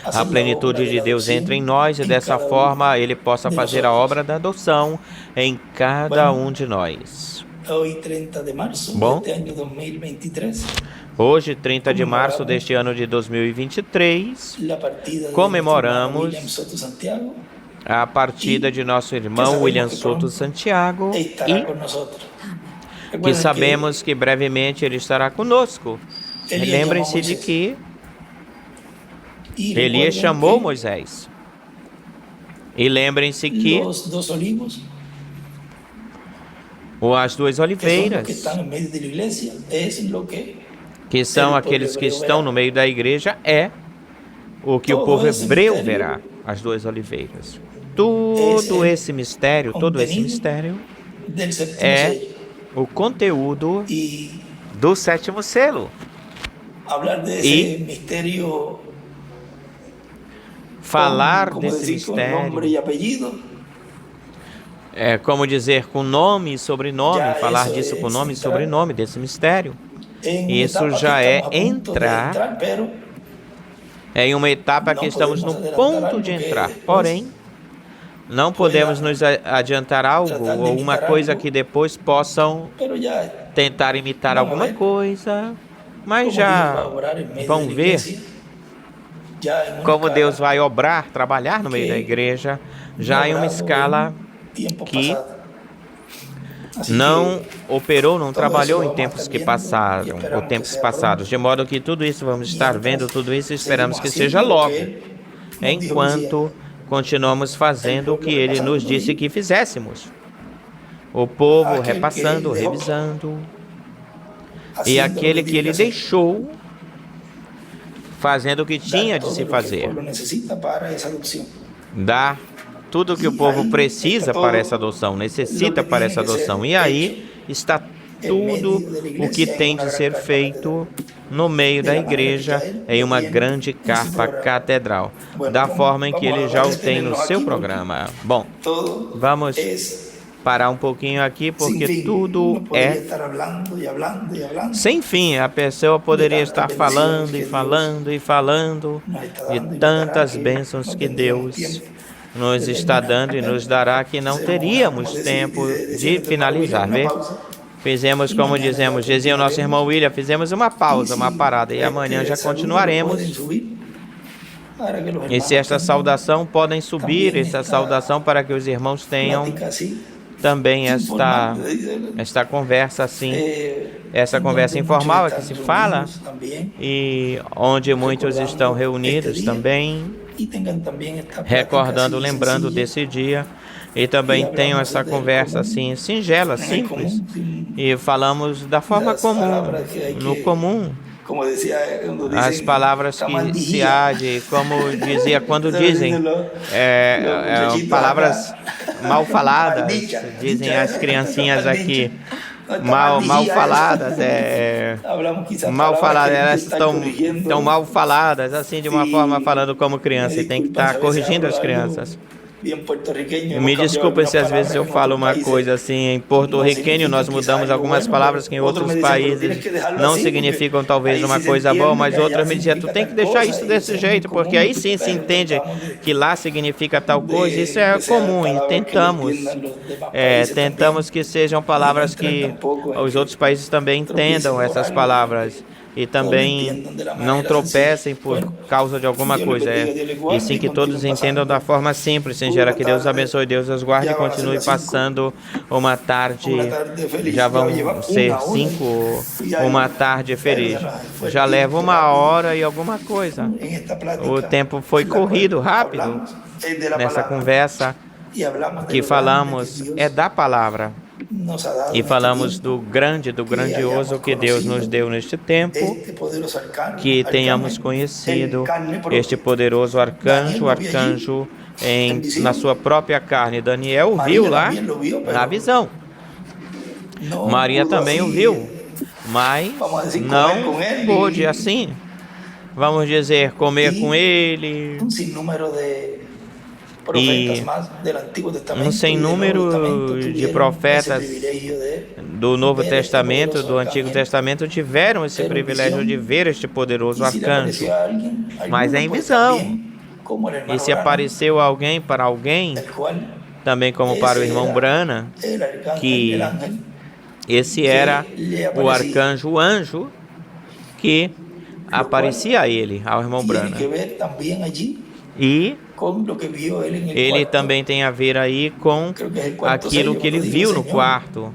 A plenitude de Deus entra em nós e dessa forma Ele possa fazer a obra da adoção em cada um de nós. Hoy, 30 de março Bom, deste ano 2023, hoje, 30 de março deste ano de 2023, la partida de comemoramos William Soto Santiago a partida de nosso irmão William Soto Santiago estará e con nosotros. que Recuerden sabemos que brevemente ele estará conosco. Elias Lembrem-se chamou de Moisés. que Y Elias recuerden chamou que Moisés. E lembrem-se que los dos olivos, as duas que son los oliveiras, que están en medio de la iglesia, es lo que são el aqueles pueblo que hebreo estão verá. no meio da igreja, é o que o Todo povo esse hebreu mistério, verá, as duas oliveiras. Todo esse mistério, todo esse contenido mistério del séptimo é sello. o conteúdo Y do sétimo selo. hablar de ese misterio, Falar como desse decir, con nombre mistério, y apellido, é como dizer com nome e sobrenome, Já falar isso disso é com nome e entrar sobrenome desse mistério. en una Isso etapa que já é estamos a punto de entrar pero em uma etapa que Não estamos no podemos ponto adiantar de algo entrar. que Porém, não podemos nos adiantar algo tratar de ou uma imitar coisa algo. que depois possam pero ya tentar imitar Vamos alguma ver. coisa, mas como Dios já va a obrar en medio vão de la ver iglesia, ya en una como escala Deus vai obrar, trabalhar no meio que da igreja, no já em uma obrado escala tiempo que pasado. Así não operou, não todo trabalhou isso em vamos tempos estar que vendo passaram, e ou esperamos tempos que seja passados, de modo que tudo isso vamos estar Mientras vendo, tudo isso e esperamos que seguimos seja haciendo lo logo, que Él nos dijo enquanto continuamos fazendo o que Ele nos disse que fizéssemos. O povo Aquele que repassando, Ele deixou, revisando, e haciendo lo aquele que tiene Ele hacer. deixou fazendo o que Dar tinha de todo se lo que el fazer. pueblo necesita para esa adopción. Dar tudo que o E povo aí precisa está para todo essa adoção, necessita lo que para tiene essa que ser adoção. E aí está tudo o que tem de ser feito no meio da igreja em uma grande carpa catedral, da forma em que ele já o tem no seu programa. Bom, Todo vamos es parar um pouquinho aqui, sin porque fin. tudo Uno podría é estar hablando y hablando y hablando. sem fim. A pessoa poderia estar falando e falando e falando de tantas bênçãos que Deus nos está dando e nos dará, que não teríamos tempo de finalizar. Vê? Fizemos, como dizia o nosso irmão William, fizemos uma pausa, uma parada, e amanhã já continuaremos. E se esta saudação podem subir, essa saudação para que os irmãos tenham também esta conversa assim, essa conversa informal que se fala, e onde muitos estão reunidos também, recordando, lembrando desse dia, e também tenho essa conversa assim, singela, simples, e falamos da forma comum, no comum, como decía, cuando as dicen, palavras "Está que mal se dijida". age, como dizia, quando Estaba dizem diciendo los muchachitos palavras acá, mal faladas, maldicha, dizem dicha, as criancinhas aqui, no está mal mal dijida faladas, eso. Hablamos quizás mal palabras faladas, que hay que elas estar estão corrigiendo. mal faladas, assim, de uma forma Sí, falando como me criança, e tem que disculpan estar si a veces corrigindo hablo as algo crianças. bien puertorriqueño, hemos Me cambiado desculpem algunas se às vezes palabras eu que en falo otros uma países coisa assim em no porto-riquenho, nós significan quizás mudamos algo algumas bueno, palavras que em pero otros outros me decían, pero tienes países que dejarlo não así porque significam talvez ahí uma sí se coisa boa, entiende mas que allá outras me diziam, tu significa tem que tal deixar cosa isso y desse eso es muy jeito, porque común, aí sim se pero entende tratamos que lá significa tal coisa, isso de é que sean comum e palabras que le tentamos. entiendan los demás países Tentamos también que sejam y no palavras entrar que tampoco en os outros que países também tropiecen entendam por essas algo y palavras que e todos lo também entiendan de la não manera sencilla. tropecem por Bueno, causa de alguma Dios les coisa. bendiga, Dios les E guarde sim y que todos continúen entendam da pasando forma simples, singela. una Que Deus tarde. abençoe, Deus os guarde e Ya van a ser continue las 5, passando uma una tarde. tarde feliz. Já Ya vão lleva ser una hora 5, y ya, uma tarde ya feliz. fue el Já leva tiempo uma rápido. hora e alguma coisa. En esta plática, O tempo foi en la cual corrido, rápido, hablamos, es de la nessa palabra, conversa y hablamos de que lo grande falamos que Dios é da palavra. nos ha dado E en este falamos tiempo, do grande, do que grandioso hayamos que Deus nos conocido deu neste tempo, este poderoso arcano, que arcano tenhamos en conhecido carne propia. este poderoso arcanjo, arcanjo na sua própria carne. Daniel o viu María lá también lo vio, na pero visão. no Maria pudo também o así, viu, mas vamos a decir, não comer com ele pôde assim, vamos dizer, comer e com ele. un sinnúmero de profetas más del Antiguo Testamento Sem y del Nuevo número Testamento de tuvieron profetas ese privilegio de do Novo ver este Testamento, poderoso do Antigo arcángel. Testamento tiveram esse Pero en privilégio visión, de ver este poderoso y si le arcanjo. apareció a alguien, Mas é alguno, em pues visão. también, como el E hermano se Branham, apareceu alguém para alguém, el cual também como para o ese irmão era Brana, el arcángel, que el ángel, esse era lhe o aparecia. arcanjo, o anjo, que aparecia a ele, ao irmão tiene Brana. que ver también allí E con lo que vio él en el ele cuarto. também tem a ver aí com Creo que es el cuarto aquilo sello, que ele cuando dice, viu no "Señor, quarto.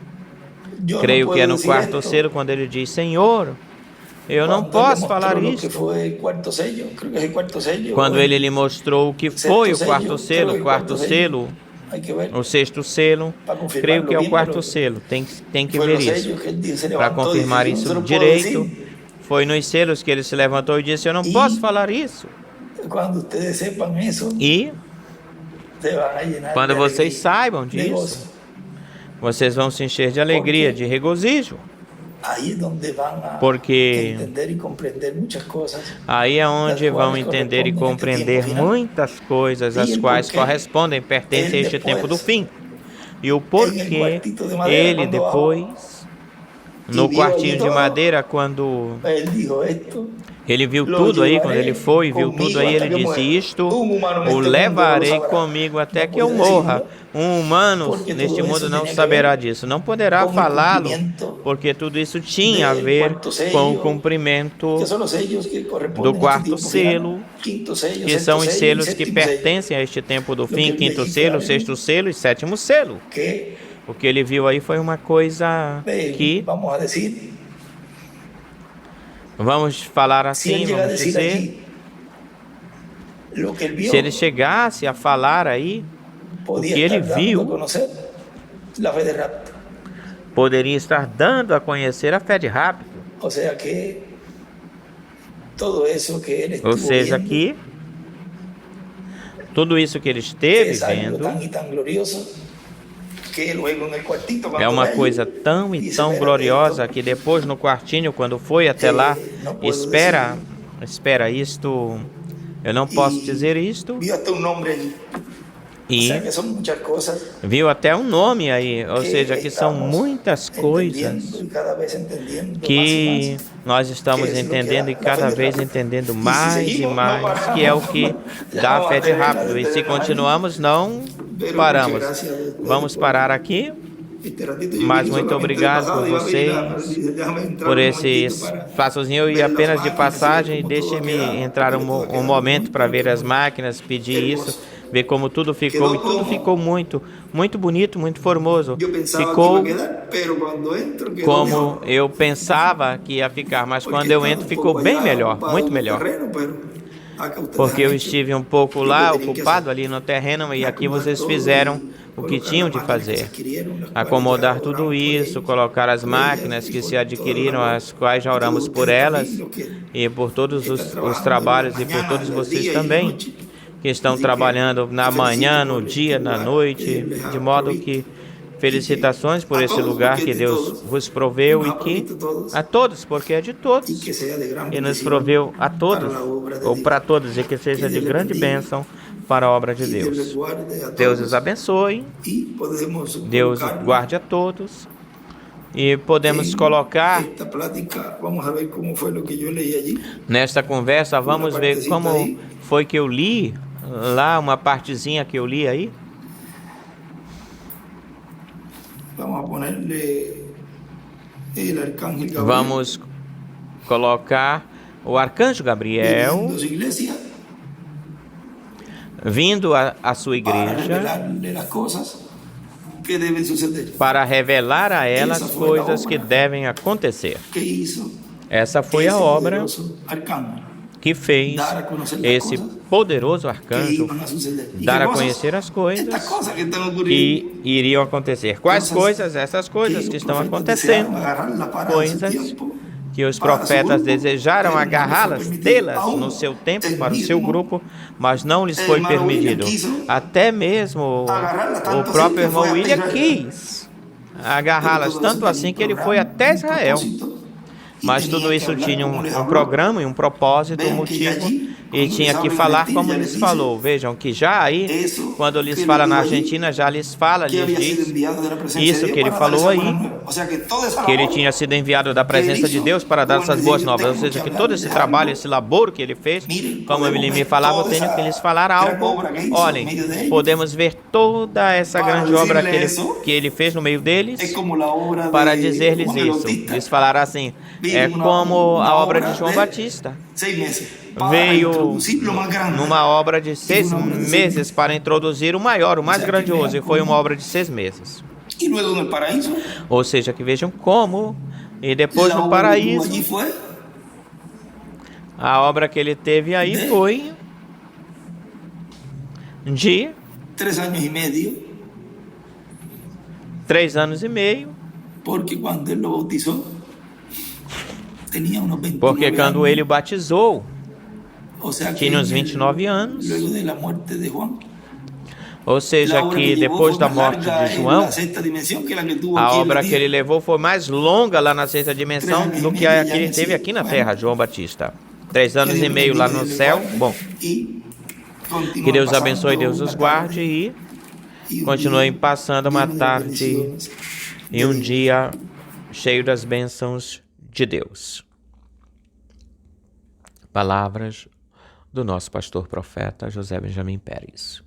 yo no Creio que puedo é no decir quarto esto". selo, quando ele diz: Senhor, eu não Cuando él le posso falar mostró lo que isso. fue el cuarto sello, creo que es el cuarto sello, Quando o el ele lhe mostrou o que sexto foi o sello, quarto creo selo, que o quarto selo, hay que ver, o sexto selo, para confirmarlo creio que é o bien, quarto pero selo. Tem que fue ver los isso. sellos que él se Para levantó y confirmar dijo, "Yo no isso se lo puedo direito, decir". foi nos selos que ele se levantou e disse: Eu não E- posso falar isso. Cuando ustedes sepan eso, E se van a llenar quando de vocês alegría, saibam de disso, gozo. vocês vão se encher de alegria, Porque de regozijo. Ahí es donde van a Porque entender y comprender muchas cosas. Aí é onde das vão quais entender e correspondem a este compreender tempo final. muitas coisas, as E o quais porquê correspondem, pertencem a ele este tempo do depois, fim. E o em porquê quartito de madeira, ele quando depois, e no viu quartinho ali de todo, madeira, quando Él dijo esto, ele viu lo tudo aí, quando llevaré ele foi e viu comigo tudo aí, hasta ele que disse: muera. Isto Humano neste o mundo não levarei saberá. comigo até Não que eu podia morra. decirlo, Humano porque neste tudo mundo isso não tinha que saberá ver disso, não poderá com o falá-lo, cumprimento porque tudo isso tinha a del ver quarto com o sello, cumprimento que são os sellos que do correspondem a este quarto tempo selo, final. Quinto sello, que sexto são os sello e selos que sétimo sello. pertencem a este tempo do que fim, ele quinto disse selo, ali, sexto selo e sétimo selo. Que O que ele viu aí foi uma coisa que, vamos a decir, vamos falar si él assim, llega a vamos decir dizer, allí lo que él vio, se ele chegasse a falar aí, podía que ele estar dando viu, a conocer la fe de rapto. poderia estar dando a conhecer a fé de rápido. O sea que todo eso que él estuvo Ou seja, viendo, que tudo isso que ele esteve es algo vendo tan y tan glorioso que luego en el cuartito é cuando uma ve coisa allí, tão e dice, tão "Espérate, gloriosa esto que depois no quartinho, quando foi até lá, não puedo espera, decir". espera, isto, eu não posso Y dizer isto. vio hasta un nombre allí. O E sea que son muchas cosas viu até um nome aí, ou seja, que são estamos muitas coisas entendiendo y cada vez entendiendo que más y más. nós estamos Que é entendendo e isso que cada a fé de vez rápido. entendendo E se mais e seguimos, não mais, paramos. que é o que Já dá a vamos fé de terminar, rápido. E se terminar. continuamos, não Pero paramos. muchas gracias a ustedes Vamos por parar aqui. este ratito. Yo Mas vine muito solamente de obrigado pasada, por iba a venir vocês, déjame entrar por un esse momentito para espaçozinho e ver las apenas de máquinas, passagem. ver como todo Deixe-me queda, entrar ver todo um queda momento muito, para ver as muito máquinas, pedir hermoso. isso, ver como tudo ficou. E tudo ficou muito, muito bonito, muito formoso. Yo pensaba Ficou que iba a quedar, pero cuando entro quedó como mejor. eu pensava que ia ficar, mas Porque quando eu estaba entro un ficou poco bem allá melhor, ocupado muito en el melhor. terreno, pero porque eu estive um pouco lá, ocupado ali no terreno, e aqui vocês fizeram o que tinham de fazer. Acomodar tudo isso, colocar as máquinas que se adquiriram, as quais já oramos por elas, e por todos os trabalhos, e por todos vocês também, que estão trabalhando na manhã, no dia, na noite, de modo que felicitações por esse lugar que Deus vos proveu e que a todos, porque é de todos, e nos proveu a todos, ou para todos, e que seja de grande bênção para a obra de Deus. Deus os abençoe, Deus guarde a todos, e podemos colocar nesta conversa, vamos ver como foi que eu li lá, uma partezinha que eu li aí. Vamos colocar o arcanjo Gabriel vindo à sua igreja para revelar a ela as coisas que devem acontecer. Essa foi a obra que fez esse poderoso arcanjo dar a conhecer as coisas que iriam acontecer. Quais coisas? Essas coisas que estão acontecendo. Coisas que os profetas desejaram agarrá-las, tê-las no seu tempo para o seu grupo, mas não lhes foi permitido. Até mesmo o próprio irmão William quis agarrá-las, tanto assim que ele foi até Israel. Mas tudo isso tinha um programa e um propósito, um motivo, e tinha que falar como lhes falou. Vejam que já aí, quando lhes fala na Argentina, já lhes fala, lhes diz isso que ele falou aí, que ele tinha sido enviado da presença de Deus para dar essas boas novas. Ou seja, que todo esse trabalho, esse labor que ele fez, como ele me falava, eu tenho que lhes falar algo. Olhem, podemos ver toda essa grande obra que ele fez no meio deles para dizer-lhes isso. Lhes falar assim, é como a obra de João Batista. Veio numa obra de 6 meses para introduzir o maior, o mais grandioso, e foi uma obra de 6 meses. Ou seja, que vejam como, e depois no paraíso, a obra que ele teve aí foi de 3 anos e meio, porque quando ele o batizou, tinha uns 29 anos. Ou seja, que depois da morte de João, a obra que ele levou foi mais longa lá na sexta dimensão do que a que ele teve aqui na Terra, João Batista. 3 anos e meio lá no céu. Bom, que Deus abençoe, Deus os guarde e continuem passando uma tarde e um dia cheio das bênçãos de Deus. Palavras do nosso pastor profeta José Benjamin Pérez.